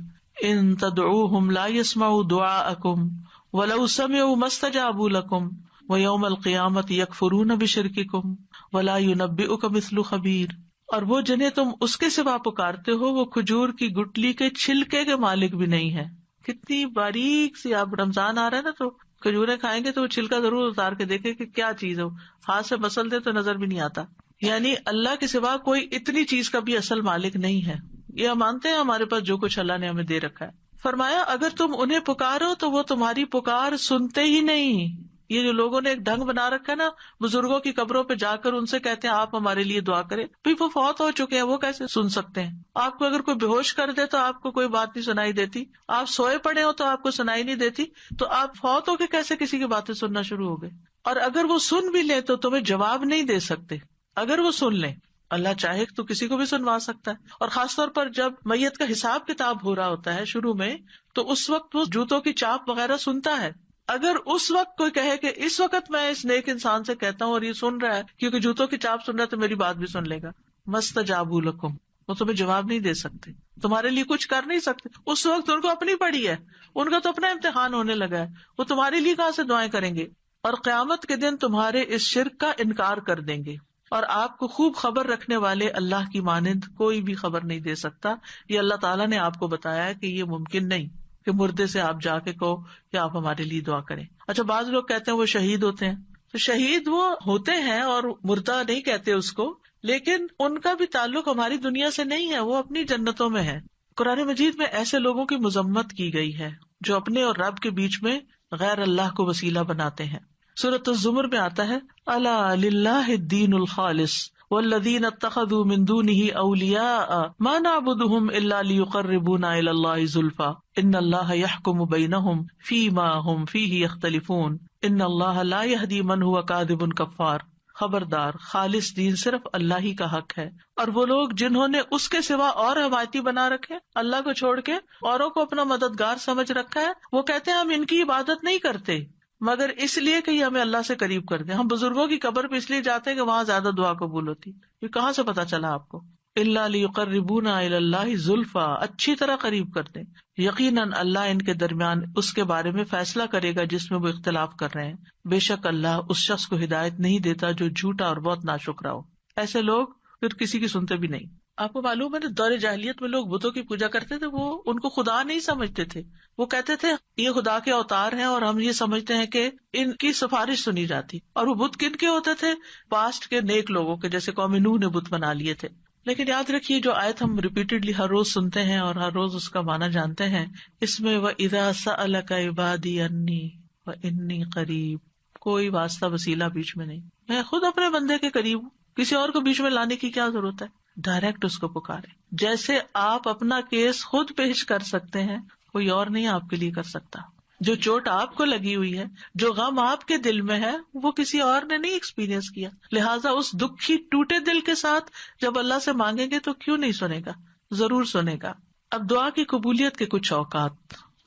ان تدعوہم لا يسمعوا دعاءکم ولو سمعوا ما استجابوا لکم ویوم القیامۃ یکفرون بشرککم ولا ینبئک مثل خبیر. اور وہ جنہیں تم اس کے سوا پکارتے ہو وہ کھجور کی گٹلی کے چھلکے کے مالک بھی نہیں ہے. کتنی باریک سی، آپ رمضان آ رہا ہے نا تو کھجوریں کھائیں گے تو وہ چھلکا ضرور اتار کے دیکھیں کہ کیا چیز ہو، ہاتھ سے مسل دے تو نظر بھی نہیں آتا. یعنی اللہ کے سوا کوئی اتنی چیز کا بھی اصل مالک نہیں ہے. یہ ہم مانتے ہیں ہمارے پاس جو کچھ اللہ نے ہمیں دے رکھا ہے. فرمایا اگر تم انہیں پکارو تو وہ تمہاری پکار سنتے ہی نہیں. یہ جو لوگوں نے ایک ڈھنگ بنا رکھا ہے نا، بزرگوں کی قبروں پہ جا کر ان سے کہتے ہیں آپ ہمارے لیے دعا کریں، بھی وہ فوت ہو چکے ہیں، وہ کیسے سن سکتے ہیں؟ آپ کو اگر کوئی بے ہوش کر دے تو آپ کو کوئی بات نہیں سنائی دیتی، آپ سوئے پڑے ہو تو آپ کو سنائی نہیں دیتی، تو آپ فوت ہو کے کیسے کسی کی باتیں سننا شروع ہو گئے؟ اور اگر وہ سن بھی لیں تو تمہیں جواب نہیں دے سکتے. اگر وہ سن لیں، اللہ چاہے تو کسی کو بھی سنوا سکتا ہے. اور خاص طور پر جب میت کا حساب کتاب ہو رہا ہوتا ہے شروع میں، تو اس وقت وہ جوتوں کی چاپ وغیرہ سنتا ہے. اگر اس وقت کوئی کہے کہ اس وقت میں اس نیک انسان سے کہتا ہوں اور یہ سن رہا ہے کیونکہ جوتوں کی چاپ سن رہا ہے تو میری بات بھی سن لے گا، مستجابوا لکم، وہ تمہیں جواب نہیں دے سکتے، تمہارے لیے کچھ کر نہیں سکتے. اس وقت ان کو اپنی پڑی ہے، ان کا تو اپنا امتحان ہونے لگا ہے، وہ تمہارے لیے کہاں سے دعائیں کریں گے. اور قیامت کے دن تمہارے اس شرک کا انکار کر دیں گے. اور آپ کو خوب خبر رکھنے والے اللہ کی مانند کوئی بھی خبر نہیں دے سکتا. یہ اللہ تعالیٰ نے آپ کو بتایا ہے کہ یہ ممکن نہیں کہ مردے سے آپ جا کے کہو کہ آپ ہمارے لیے دعا کریں. اچھا، بعض لوگ کہتے ہیں وہ شہید ہوتے ہیں، تو شہید وہ ہوتے ہیں اور مردہ نہیں کہتے اس کو، لیکن ان کا بھی تعلق ہماری دنیا سے نہیں ہے، وہ اپنی جنتوں میں ہے. قرآن مجید میں ایسے لوگوں کی مذمت کی گئی ہے جو اپنے اور رب کے بیچ میں غیر اللہ کو وسیلہ بناتے ہیں. سورۃ الزمر میں آتا ہے الا للہ الدین الخالص والذین اتخذوا من دونہ اولیاء ما نعبدهم الا لیقربونا الی اللہ زلفی ان اللہ یحکم بینہم فیما ہم فیہ یختلفون ان اللہ لا یہدی من هو کاذب کفار. خبردار، خالص دین صرف اللہ ہی کا حق ہے، اور وہ لوگ جنہوں نے اس کے سوا اور حمایتی بنا رکھے، اللہ کو چھوڑ کے اوروں کو اپنا مددگار سمجھ رکھا ہے، وہ کہتے ہیں ہم ان کی عبادت نہیں کرتے مگر اس لیے کہ یہ ہمیں اللہ سے قریب کر دیں. ہم بزرگوں کی قبر پہ اس لیے جاتے ہیں کہ وہاں زیادہ دعا قبول ہوتی. یہ کہاں سے پتا چلا آپ کو؟ الا لیقربونا الی اللہ زلفی، اچھی طرح قریب کر دیں. یقیناً اللہ ان کے درمیان اس کے بارے میں فیصلہ کرے گا جس میں وہ اختلاف کر رہے ہیں. بے شک اللہ اس شخص کو ہدایت نہیں دیتا جو جھوٹا اور بہت ناشکرا ہو. ایسے لوگ پھر کسی کی سنتے بھی نہیں. آپ کو معلوم ہے نا، دور جاہلیت میں لوگ بتوں کی پوجا کرتے تھے، وہ ان کو خدا نہیں سمجھتے تھے. وہ کہتے تھے یہ خدا کے اوتار ہیں اور ہم یہ سمجھتے ہیں کہ ان کی سفارش سنی جاتی. اور وہ بت کن کے ہوتے تھے؟ پاسٹ کے نیک لوگوں کے، جیسے قوم نوح نے بت بنا لیے تھے. لیکن یاد رکھیے جو آیت ہم ریپیٹڈلی ہر روز سنتے ہیں اور ہر روز اس کا معنی جانتے ہیں، اس میں وَإِذَا سَأَلَكَ عِبَادِي عَنِّي وَإِنِّي قَرِيبٌ، کوئی واسطہ وسیلہ بیچ میں نہیں. میں خود اپنے بندے کے قریب ہوں، کسی اور کو بیچ میں لانے کی کیا ضرورت ہے؟ ڈائریکٹ اس کو پکارے. جیسے آپ اپنا کیس خود پیش کر سکتے ہیں، کوئی اور نہیں آپ کے لیے کر سکتا. جو چوٹ آپ کو لگی ہوئی ہے، جو غم آپ کے دل میں ہے، وہ کسی اور نے نہیں ایکسپیرینس کیا. لہٰذا اس دکھی ٹوٹے دل کے ساتھ جب اللہ سے مانگیں گے تو کیوں نہیں سنے گا؟ ضرور سنے گا. اب دعا کی قبولیت کے کچھ اوقات.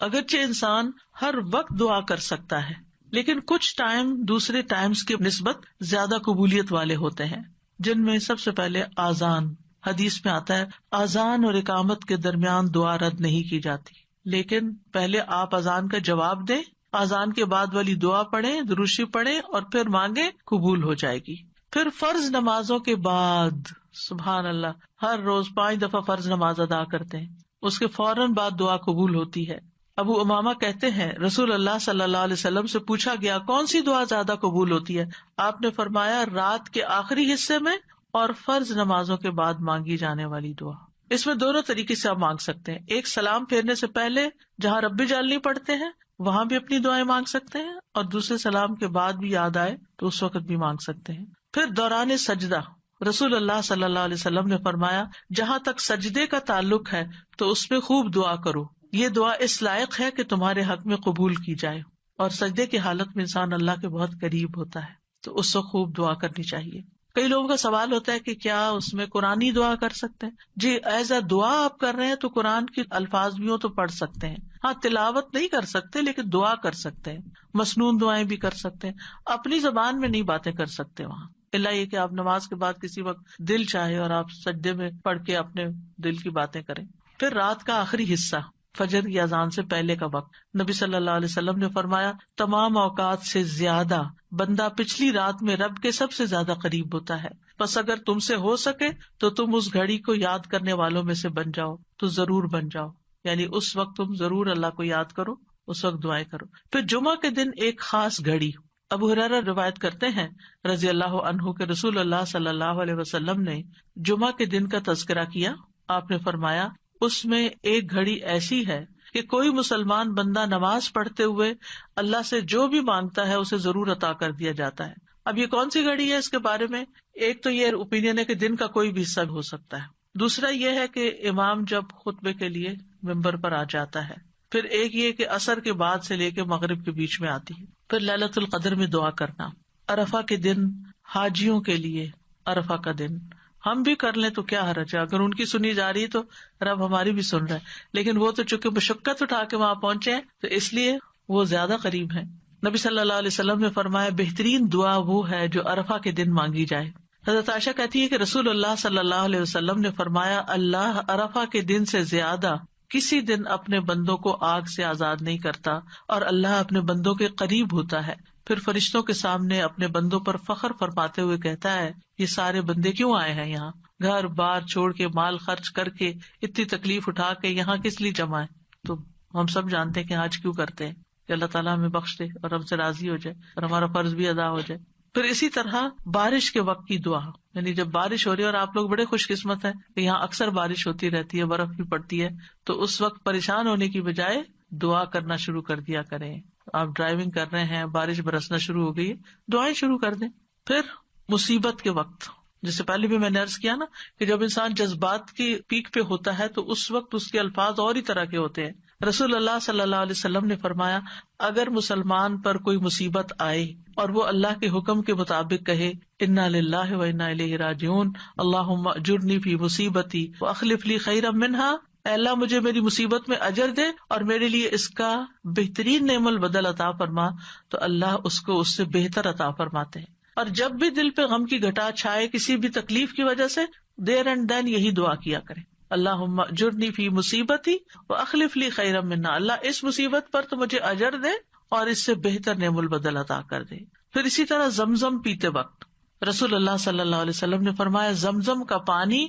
اگرچہ انسان ہر وقت دعا کر سکتا ہے، لیکن کچھ ٹائم دوسرے ٹائمز کی نسبت زیادہ قبولیت والے ہوتے ہیں، جن میں سب سے پہلے آذان. حدیث میں آتا ہے آذان اور اقامت کے درمیان دعا رد نہیں کی جاتی، لیکن پہلے آپ اذان کا جواب دیں، اذان کے بعد والی دعا پڑھیں، درود پڑھیں اور پھر مانگیں، قبول ہو جائے گی. پھر فرض نمازوں کے بعد، سبحان اللہ، ہر روز 5 دفعہ فرض نماز ادا کرتے ہیں، اس کے فوراً بعد دعا قبول ہوتی ہے. ابو امامہ کہتے ہیں رسول اللہ صلی اللہ علیہ وسلم سے پوچھا گیا کون سی دعا زیادہ قبول ہوتی ہے؟ آپ نے فرمایا رات کے آخری حصے میں اور فرض نمازوں کے بعد مانگی جانے والی دعا. اس میں دونوں طریقے سے آپ مانگ سکتے ہیں. ایک سلام پھیرنے سے پہلے جہاں رب جعلنی پڑھتے ہیں وہاں بھی اپنی دعائیں مانگ سکتے ہیں, اور دوسرے سلام کے بعد بھی یاد آئے تو اس وقت بھی مانگ سکتے ہیں. پھر دوران سجدہ رسول اللہ صلی اللہ علیہ وسلم نے فرمایا جہاں تک سجدے کا تعلق ہے تو اس میں خوب دعا کرو, یہ دعا اس لائق ہے کہ تمہارے حق میں قبول کی جائے. اور سجدے کی حالت میں انسان اللہ کے بہت قریب ہوتا ہے تو اس وقت خوب دعا کرنی چاہیے. کئی لوگوں کا سوال ہوتا ہے کہ کیا اس میں قرآنی دعا کر سکتے ہیں؟ جی, ایز اے دعا آپ کر رہے ہیں تو قرآن کے الفاظ بھی ہو تو پڑھ سکتے ہیں. ہاں, تلاوت نہیں کر سکتے لیکن دعا کر سکتے ہیں, مسنون دعائیں بھی کر سکتے ہیں. اپنی زبان میں نہیں باتیں کر سکتے وہاں, اللہ یہ کہ آپ نماز کے بعد کسی وقت دل چاہے اور آپ سجدے میں پڑھ کے اپنے دل کی باتیں کریں. پھر رات کا آخری حصہ, فجر کی اذان سے پہلے کا وقت, نبی صلی اللہ علیہ وسلم نے فرمایا تمام اوقات سے زیادہ بندہ پچھلی رات میں رب کے سب سے زیادہ قریب ہوتا ہے. بس اگر تم سے ہو سکے تو تم اس گھڑی کو یاد کرنے والوں میں سے بن جاؤ تو ضرور بن جاؤ, یعنی اس وقت تم ضرور اللہ کو یاد کرو, اس وقت دعائیں کرو. پھر جمعہ کے دن ایک خاص گھڑی, ابو ہریرہ روایت کرتے ہیں رضی اللہ عنہ کہ رسول اللہ صلی اللہ علیہ وسلم نے جمعہ کے دن کا تذکرہ کیا. آپ نے فرمایا اس میں ایک گھڑی ایسی ہے کہ کوئی مسلمان بندہ نماز پڑھتے ہوئے اللہ سے جو بھی مانگتا ہے اسے ضرور عطا کر دیا جاتا ہے. اب یہ کون سی گھڑی ہے, اس کے بارے میں ایک تو یہ اوپینین ہے کہ دن کا کوئی بھی حصہ ہو سکتا ہے. دوسرا یہ ہے کہ امام جب خطبے کے لیے ممبر پر آ جاتا ہے. پھر ایک یہ کہ عصر کے بعد سے لے کے مغرب کے بیچ میں آتی ہے. پھر لیلۃ القدر میں دعا کرنا. عرفہ کے دن حاجیوں کے لیے, عرفہ کا دن ہم بھی کر لیں تو کیا حرج ہے, اگر ان کی سنی جا رہی تو رب ہماری بھی سن رہا ہے. لیکن وہ تو چونکہ مشقت اٹھا کے وہاں پہنچے ہیں تو اس لیے وہ زیادہ قریب ہیں. نبی صلی اللہ علیہ وسلم نے فرمایا بہترین دعا وہ ہے جو عرفہ کے دن مانگی جائے. حضرت عائشہ کہتی ہے کہ رسول اللہ صلی اللہ علیہ وسلم نے فرمایا اللہ عرفہ کے دن سے زیادہ کسی دن اپنے بندوں کو آگ سے آزاد نہیں کرتا اور اللہ اپنے بندوں کے قریب ہوتا ہے. پھر فرشتوں کے سامنے اپنے بندوں پر فخر فرماتے ہوئے کہتا ہے یہ سارے بندے کیوں آئے ہیں یہاں, گھر بار چھوڑ کے, مال خرچ کر کے, اتنی تکلیف اٹھا کے یہاں کس لیے جمع ہے؟ تو ہم سب جانتے ہیں کہ آج کیوں کرتے ہیں کہ اللہ تعالیٰ ہمیں بخش دے اور ہم سے راضی ہو جائے اور ہمارا فرض بھی ادا ہو جائے. پھر اسی طرح بارش کے وقت کی دعا, یعنی جب بارش ہو رہی ہے اور آپ لوگ بڑے خوش قسمت ہیں کہ یہاں اکثر بارش ہوتی رہتی ہے, برف بھی پڑتی ہے, تو اس وقت پریشان ہونے کی بجائے دعا کرنا شروع کر دیا کریں. آپ ڈرائیونگ کر رہے ہیں, بارش برسنا شروع ہو گئی, دعائیں شروع کر دیں. پھر مصیبت کے وقت, جیسے پہلے بھی میں نے عرض کیا نا کہ جب انسان جذبات کی پیک پہ ہوتا ہے تو اس وقت اس کے الفاظ اور ہی طرح کے ہوتے ہیں. رسول اللہ صلی اللہ علیہ وسلم نے فرمایا اگر مسلمان پر کوئی مصیبت آئے اور وہ اللہ کے حکم کے مطابق کہے انا للہ و انا الیہ راجعون اللہم اجرنی فی مصیبتی واخلف لی خیرا منہا, اے اللہ مجھے میری مصیبت میں اجر دے اور میرے لیے اس کا بہترین نعم البدل عطا فرما, تو اللہ اس کو اس سے بہتر عطا فرماتے ہیں. اور جب بھی دل پہ غم کی گھٹا چھائے کسی بھی تکلیف کی وجہ سے, دیر اینڈ دین یہی دعا کیا کریں اللہم اجرنی فی مصیبتی واخلف لی خیرا منہا, اللہ اس مصیبت پر تو مجھے اجر دے اور اس سے بہتر نعم البدل عطا کر دے. پھر اسی طرح زمزم پیتے وقت رسول اللہ صلی اللہ علیہ وسلم نے فرمایا زمزم کا پانی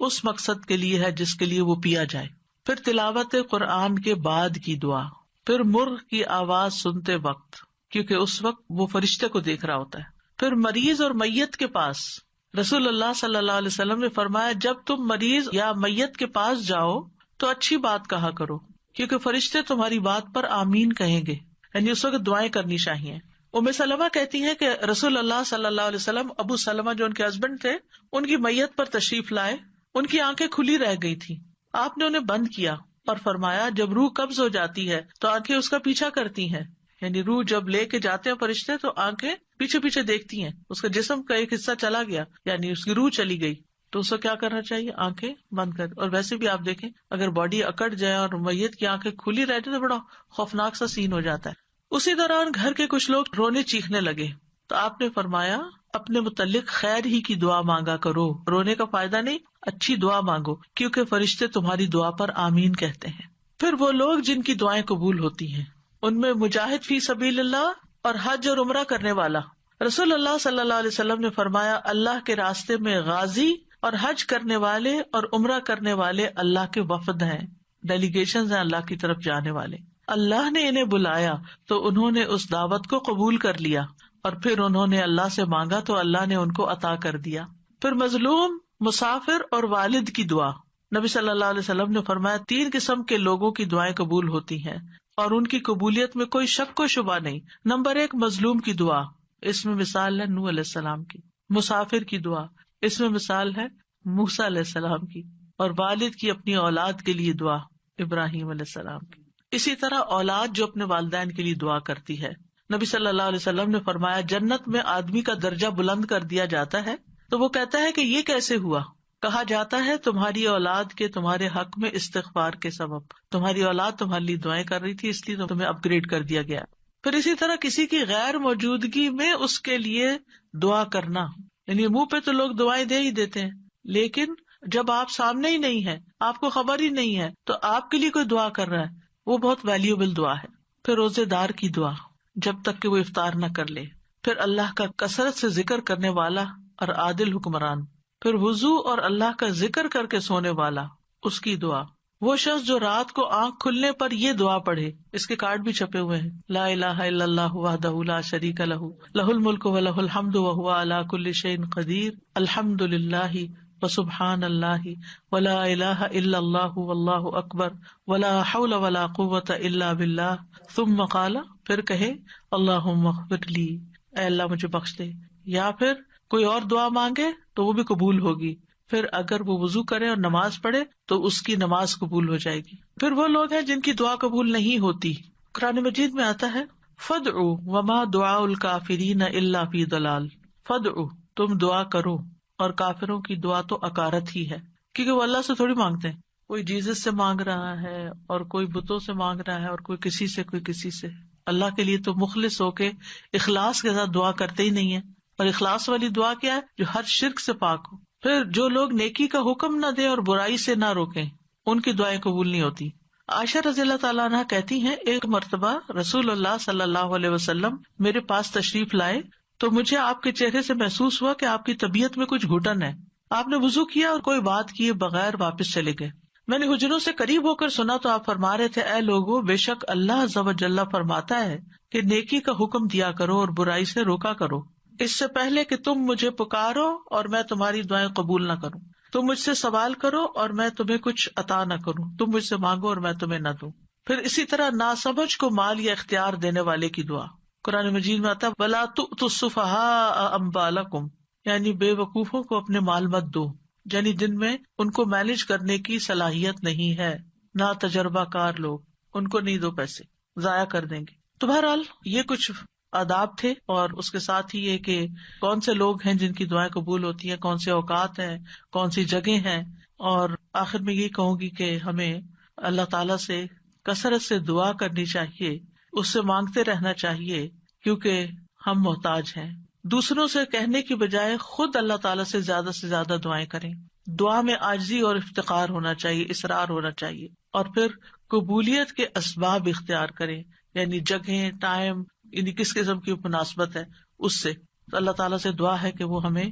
اس مقصد کے لیے ہے جس کے لیے وہ پیا جائے. پھر تلاوت قرآن کے بعد کی دعا. پھر مرغ کی آواز سنتے وقت, کیونکہ اس وقت وہ فرشتے کو دیکھ رہا ہوتا ہے. پھر مریض اور میت کے پاس رسول اللہ صلی اللہ علیہ وسلم نے فرمایا جب تم مریض یا میت کے پاس جاؤ تو اچھی بات کہا کرو, کیونکہ فرشتے تمہاری بات پر آمین کہیں گے, یعنی اس وقت دعائیں کرنی چاہیے. ام سلمہ کہتی ہیں کہ رسول اللہ صلی اللہ علیہ وسلم ابو سلمہ جو ان کے ہسبینڈ تھے ان کی میت پر تشریف لائے, ان کی آنکھیں کھلی رہ گئی تھی, آپ نے انہیں بند کیا اور فرمایا جب روح قبض ہو جاتی ہے تو آنکھیں اس کا پیچھا کرتی ہیں, یعنی روح جب لے کے جاتے ہیں فرشتے تو آنکھیں پیچھے پیچھے دیکھتی ہیں, اس کا جسم کا ایک حصہ چلا گیا یعنی اس کی روح چلی گئی, تو اس کو کیا کرنا چاہیے, آنکھیں بند کر. اور ویسے بھی آپ دیکھیں اگر باڈی اکڑ جائے اور میت کی آنکھیں کھلی رہ جائے تو بڑا خوفناک سا سین ہو جاتا ہے. اسی دوران گھر کے کچھ لوگ رونے چیخنے لگے تو آپ نے فرمایا اپنے متعلق خیر ہی کی دعا مانگا کرو, رونے کا فائدہ نہیں, اچھی دعا مانگو کیونکہ فرشتے تمہاری دعا پر آمین کہتے ہیں. پھر وہ لوگ جن کی دعائیں قبول ہوتی ہیں ان میں مجاہد فی سبیل اللہ اور حج اور عمرہ کرنے والا. رسول اللہ صلی اللہ علیہ وسلم نے فرمایا اللہ کے راستے میں غازی اور حج کرنے والے اور عمرہ کرنے والے اللہ کے وفد ہیں. ڈیلیگیشن ہیں اللہ کی طرف جانے والے. اللہ نے انہیں بلایا تو انہوں نے اس دعوت کو قبول کر لیا اور پھر انہوں نے اللہ سے مانگا تو اللہ نے ان کو عطا کر دیا. پھر مظلوم، مسافر اور والد کی دعا. نبی صلی اللہ علیہ وسلم نے فرمایا 3 قسم کے لوگوں کی دعائیں قبول ہوتی ہیں اور ان کی قبولیت میں کوئی شک و شبہ نہیں. نمبر 1، مظلوم کی دعا، اس میں مثال ہے نوح علیہ السلام کی. مسافر کی دعا، اس میں مثال ہے موسیٰ علیہ السلام کی. اور والد کی اپنی اولاد کے لیے دعا، ابراہیم علیہ السلام کی. اسی طرح اولاد جو اپنے والدین کے لیے دعا کرتی ہے. نبی صلی اللہ علیہ وسلم نے فرمایا جنت میں آدمی کا درجہ بلند کر دیا جاتا ہے تو وہ کہتا ہے کہ یہ کیسے ہوا؟ کہا جاتا ہے تمہاری اولاد کے تمہارے حق میں استغفار کے سبب، تمہاری اولاد تمہارے لیے دعائیں کر رہی تھی اس لیے تمہیں اپ گریڈ کر دیا گیا. پھر اسی طرح کسی کی غیر موجودگی میں اس کے لیے دعا کرنا، یعنی منہ پہ تو لوگ دعائیں دے ہی دیتے ہیں لیکن جب آپ سامنے ہی نہیں ہے، آپ کو خبر ہی نہیں ہے تو آپ کے لیے کوئی دعا کر رہا ہے، وہ بہت ویلیوبل دعا ہے. پھر روزے دار کی دعا جب تک کہ وہ افطار نہ کر لے. پھر اللہ کا کثرت سے ذکر کرنے والا اور عادل حکمران. پھر وضو اور اللہ کا ذکر کر کے سونے والا، اس کی دعا. وہ شخص جو رات کو آنکھ کھلنے پر یہ دعا پڑھے، اس کے کارڈ بھی چھپے ہوئے ہیں، لا الہ الا اللہ وحدہ لا شریک لہ لہ الملک ولہ الحمد وہو علی کل شیء قدیر الحمد للہ وسبحان اللہ ولا الہ الا اللہ واللہ اکبر ولا حول ولا قوۃ الا باللہ. ثم قال، پھر کہے اللہم اغفر لی، اے اللہ مجھے بخش دے. یا پھر کوئی اور دعا مانگے تو وہ بھی قبول ہوگی. پھر اگر وہ وضو کرے اور نماز پڑھے تو اس کی نماز قبول ہو جائے گی. پھر وہ لوگ ہیں جن کی دعا قبول نہیں ہوتی. قرآن مجید میں آتا ہے فدعوا وما دعاء الکافرین الا فی ضلال. فدعوا، تم دعا کرو، اور کافروں کی دعا تو اکارت ہی ہے، کیونکہ وہ اللہ سے تھوڑی مانگتے ہیں. کوئی جیزس سے مانگ رہا ہے اور کوئی بتوں سے مانگ رہا ہے اور کوئی کسی سے. اللہ کے لیے تو مخلص ہو کے اخلاص کے ساتھ دعا کرتے ہی نہیں ہے. اور اخلاص والی دعا کیا ہے؟ جو ہر شرک سے پاک ہو. پھر جو لوگ نیکی کا حکم نہ دیں اور برائی سے نہ روکیں، ان کی دعائیں قبول نہیں ہوتی. عائشہ رضی اللہ تعالیٰ عنہ کہتی ہیں ایک مرتبہ رسول اللہ صلی اللہ علیہ وسلم میرے پاس تشریف لائے تو مجھے آپ کے چہرے سے محسوس ہوا کہ آپ کی طبیعت میں کچھ گھٹن ہے. آپ نے وضو کیا اور کوئی بات کیے بغیر واپس چلے گئے. میں نے حجروں سے قریب ہو کر سنا تو آپ فرما رہے تھے، اے لوگوں، بے شک اللہ عز و جل فرماتا ہے کہ نیکی کا حکم دیا کرو اور برائی سے روکا کرو، اس سے پہلے کہ تم مجھے پکارو اور میں تمہاری دعائیں قبول نہ کروں. تم مجھ سے سوال کرو اور میں تمہیں کچھ عطا نہ کروں، تم مجھ سے مانگو اور میں تمہیں نہ دوں. پھر اسی طرح ناسمجھ کو مال یا اختیار دینے والے کی دعا. قرآن مجید میں آتا ہے وَلَا تُؤْتُوا السُّفَهَاءَ أَمْوَالَكُمْ، یعنی بے وقوفوں کو اپنے مال مت دو، یعنی جن میں ان کو مینج کرنے کی صلاحیت نہیں ہے، نہ تجربہ کار لوگ، ان کو نہیں دو، پیسے ضائع کر دیں گے. تو بہرحال یہ کچھ آداب تھے، اور اس کے ساتھ ہی یہ کہ کون سے لوگ ہیں جن کی دعائیں قبول ہوتی ہیں، کون سے اوقات ہیں، کون سی جگہ ہیں. اور آخر میں یہ کہوں گی کہ ہمیں اللہ تعالیٰ سے کثرت سے دعا کرنی چاہیے، اس سے مانگتے رہنا چاہیے، کیونکہ ہم محتاج ہیں. دوسروں سے کہنے کی بجائے خود اللہ تعالیٰ سے زیادہ دعائیں کریں. دعا میں عاجزی اور افتقار ہونا چاہیے، اصرار ہونا چاہیے. اور پھر قبولیت کے اسباب اختیار کریں، یعنی جگہیں، ٹائم، یعنی کس قسم کی مناسبت ہے اس سے. تو اللہ تعالیٰ سے دعا ہے کہ وہ ہمیں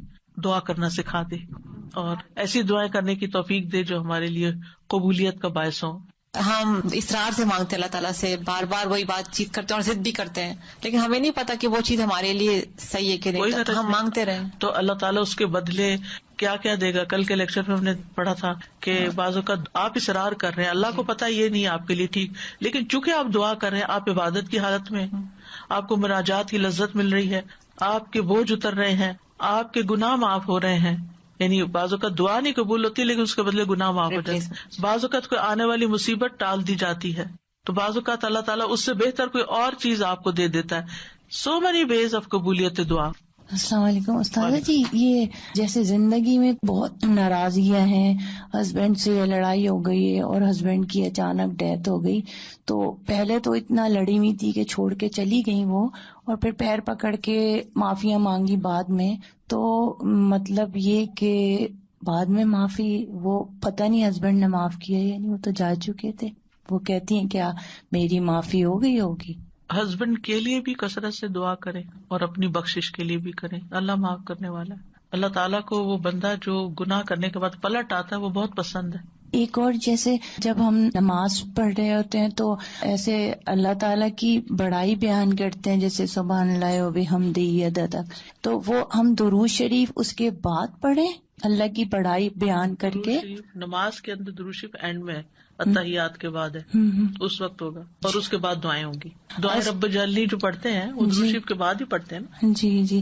دعا کرنا سکھا دے اور ایسی دعائیں کرنے کی توفیق دے جو ہمارے لیے قبولیت کا باعث ہوں. ہم اصرار سے مانگتے ہیں اللہ تعالیٰ سے، بار بار وہی بات چیت کرتے ہیں اور ضد بھی کرتے ہیں، لیکن ہمیں نہیں پتا کہ وہ چیز ہمارے لیے صحیح ہے کہ نہیں، تو ہم مانگتے رہیں تو اللہ تعالیٰ اس کے بدلے کیا کیا دے گا. کل کے لیکچر میں ہم نے پڑھا تھا کہ بعض اوقات آپ اصرار کر رہے ہیں، اللہ کو پتا یہ نہیں آپ کے لیے ٹھیک، لیکن چونکہ آپ دعا کر رہے ہیں، آپ عبادت کی حالت میں، آپ کو مناجات کی لذت مل رہی ہے، آپ کے بوجھ اتر رہے ہیں، آپ کے گناہ معاف ہو رہے ہیں. یعنی بعض اوقات دعا نہیں قبول ہوتی لیکن اس کے بدلے گناہ معاف ہو جاتے ہیں. بعض اوقات کوئی آنے والی مصیبت ٹال دی جاتی ہے، تو بعض اوقات اللہ تعالیٰ اس سے بہتر کوئی اور چیز آپ کو دے دیتا ہے. سو مینی ویز آف قبولیت دعا. السلام علیکم استاذہ جی. یہ جیسے زندگی میں بہت ناراضگیاں ہیں، ہسبینڈ سے لڑائی ہو گئی ہے اور ہسبینڈ کی اچانک ڈیتھ ہو گئی، تو پہلے تو اتنا لڑی ہوئی تھی کہ چھوڑ کے چلی گئی وہ، اور پھر پیر پکڑ کے معافیاں مانگی بعد میں، تو مطلب یہ کہ بعد میں معافی وہ پتہ نہیں ہسبینڈ نے معاف کیا یعنی وہ تو جا چکے تھے، وہ کہتی ہیں کیا میری معافی ہو گئی ہوگی؟ ہسبینڈ کے لیے بھی کثرت سے دعا کریں اور اپنی بخشش کے لیے بھی کریں. اللہ معاف کرنے والا ہے. اللہ تعالیٰ کو وہ بندہ جو گناہ کرنے کے بعد پلٹ آتا ہے وہ بہت پسند ہے. ایک اور جیسے جب ہم نماز پڑھ رہے ہوتے ہیں تو ایسے اللہ تعالیٰ کی بڑائی بیان کرتے ہیں، جیسے سبحان اللہ و بحمدہ عدد، تو وہ ہم درود شریف اس کے بعد پڑھیں اللہ کی بڑائی بیان کر کے. نماز کے اندر درود شریف اینڈ میں اتحیات کے بعد ہے، اس وقت ہوگا، اور اس کے بعد دعائیں ہوں گی. دعائیں رب جلنی جو پڑھتے ہیں وہ درود شریف کے بعد ہی پڑھتے ہیں نا. جی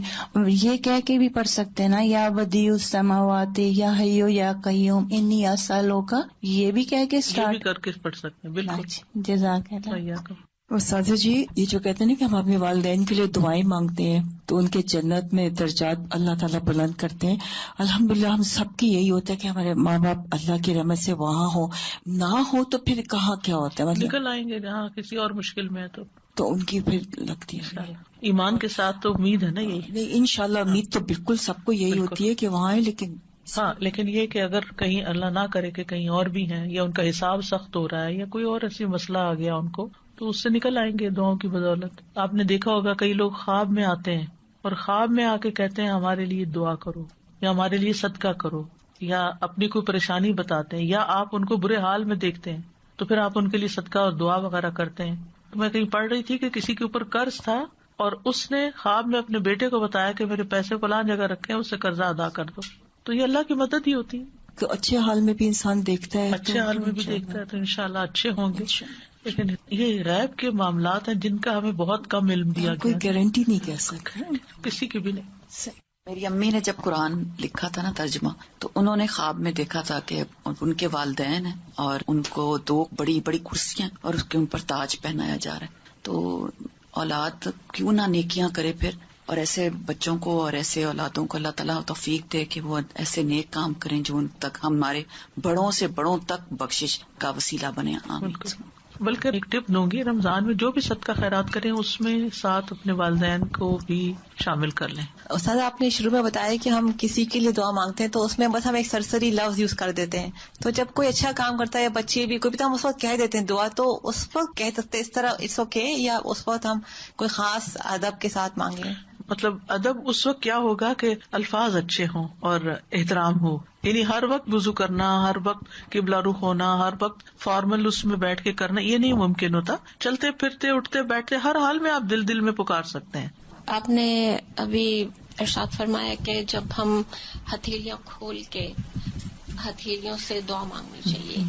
یہ کہہ کے بھی پڑھ سکتے ہیں نا، یا بدیع السماوات یا حیو یا قیوم انی اسالک، یہ بھی کہہ کے اسٹارٹ کر کے پڑھ سکتے ہیں. بالکل، جزاک اللہ. استاذہ جی، یہ جو کہتے ہیں نا کہ ہم اپنے والدین کے لیے دعائیں مانگتے ہیں تو ان کے جنت میں درجات اللہ تعالیٰ بلند کرتے ہیں. الحمدللہ ہم سب کی یہی ہوتا ہے کہ ہمارے ماں باپ اللہ کی رحمت سے وہاں ہو، نہ ہو تو پھر کہاں کیا ہوتا ہے، مطلب نکل آئیں گے جہاں کسی اور مشکل میں ہے تو ان کی پھر لگتی ہے. ایمان کے ساتھ تو امید ہے نا یہی. نہیں، انشاءاللہ امید تو بالکل سب کو یہی ہوتی ہے کہ وہاں ہے، لیکن یہ کہ اگر کہیں اللہ نہ کرے کہ کہیں اور بھی ہیں، یا ان کا حساب سخت ہو رہا ہے، یا کوئی اور ایسی مسئلہ آ گیا ان کو، تو اس سے نکل آئیں گے دعاؤں کی بدولت. آپ نے دیکھا ہوگا کئی لوگ خواب میں آتے ہیں اور خواب میں آ کے کہتے ہیں ہمارے لیے دعا کرو، یا ہمارے لیے صدقہ کرو، یا اپنی کوئی پریشانی بتاتے ہیں، یا آپ ان کو برے حال میں دیکھتے ہیں تو پھر آپ ان کے لیے صدقہ اور دعا وغیرہ کرتے ہیں. تو میں کہیں پڑھ رہی تھی کہ کسی کے اوپر قرض تھا اور اس نے خواب میں اپنے بیٹے کو بتایا کہ میرے پیسے فلاں جگہ رکھے ہیں، اس سے قرضہ ادا کر دو. تو یہ اللہ کی مدد ہی ہوتی ہے کہ اچھے حال میں بھی انسان دیکھتا ہے، اچھے حال میں بھی دیکھتا ہے تو انشاءاللہ اچھے ہوں گے. لیکن یہ غیب کے معاملات ہیں جن کا ہمیں بہت کم علم دیا گیا، کوئی گارنٹی نہیں کہہ سکتا کسی کی بھی نہیں. میری امی نے جب قرآن لکھا تھا نا ترجمہ، تو انہوں نے خواب میں دیکھا تھا کہ ان کے والدین ہیں اور ان کو 2 بڑی بڑی کرسیاں اور اس کے ان پر تاج پہنایا جا رہا ہے. تو اولاد کیوں نہ نیکیاں کرے پھر، اور ایسے بچوں کو اور ایسے اولادوں کو اللہ تعالیٰ توفیق دے کہ وہ ایسے نیک کام کریں جو ان تک ہمارے بڑوں سے بڑوں تک بخشش کا وسیلہ بنے. بلکہ ایک ٹپ دوں گی، رمضان میں جو بھی صدقہ خیرات کریں اس میں ساتھ اپنے والدین کو بھی شامل کر لیں. استاد آپ نے شروع میں بتایا کہ ہم کسی کے لیے دعا مانگتے ہیں تو اس میں بس ہم ایک سرسری لفظ یوز کر دیتے ہیں، تو جب کوئی اچھا کام کرتا ہے یا بچے بھی کوئی بھی تو ہم اس وقت کہہ دیتے ہیں دعا، تو اس وقت کہہ سکتے اس طرح اٹس اوکے، یا اس وقت ہم کوئی خاص ادب کے ساتھ مانگیں؟ مطلب ادب اس وقت کیا ہوگا کہ الفاظ اچھے ہوں اور احترام ہو، یعنی ہر وقت وضو کرنا، ہر وقت قبلہ رخ ہونا، ہر وقت فارمل اس میں بیٹھ کے کرنا، یہ نہیں ممکن ہوتا. چلتے پھرتے اٹھتے بیٹھتے ہر حال میں آپ دل میں پکار سکتے ہیں. آپ نے ابھی ارشاد فرمایا کہ جب ہم ہتھیلیاں کھول کے ہتھیلیوں سے دعا مانگنی چاہیے.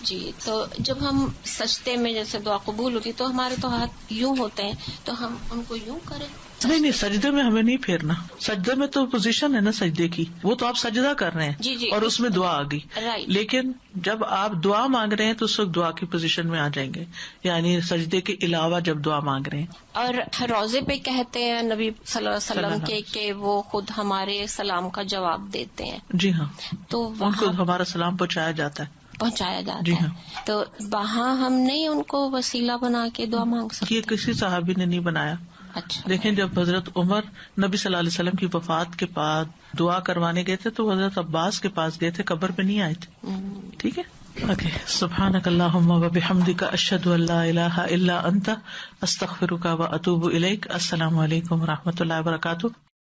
جی، تو جب ہم سجدے میں جیسے دعا قبول ہوتی تو ہمارے تو ہاتھ یوں ہوتے ہیں، تو ہم ان کو یوں کریں؟ نہیں، سجدے میں ہمیں نہیں پھیرنا. سجدے میں تو پوزیشن ہے نا سجدے کی، وہ تو آپ سجدہ کر رہے ہیں جی اور اس میں دعا آ گئی. لیکن جب آپ دعا مانگ رہے ہیں تو اس وقت دعا کی پوزیشن میں آ جائیں گے، یعنی سجدے کے علاوہ جب دعا مانگ رہے ہیں. اور روزے پہ کہتے ہیں نبی صلی اللہ علیہ وسلم کہ وہ خود ہمارے سلام کا جواب دیتے ہیں. جی ہاں، تو ان کو ہمارا سلام پہنچایا جاتا ہے. جی ہاں. تو وہاں ہم نہیں ان کو وسیلہ بنا کے دعا مانگ سکتے؟ یہ کسی صحابی نے نہیں بنایا. اچھا. دیکھیں جب حضرت عمر نبی صلی اللہ علیہ وسلم کی وفات کے بعد دعا کروانے گئے تھے تو حضرت عباس کے پاس گئے تھے، قبر پہ نہیں آئے تھے. ٹھیک ہے، اوکے. سبحانک اللہم و بحمدک، اشہد ان لا الہ الا انت، استغفرک و اتوب الیک. السلام علیکم و رحمۃ اللہ وبرکاتہ.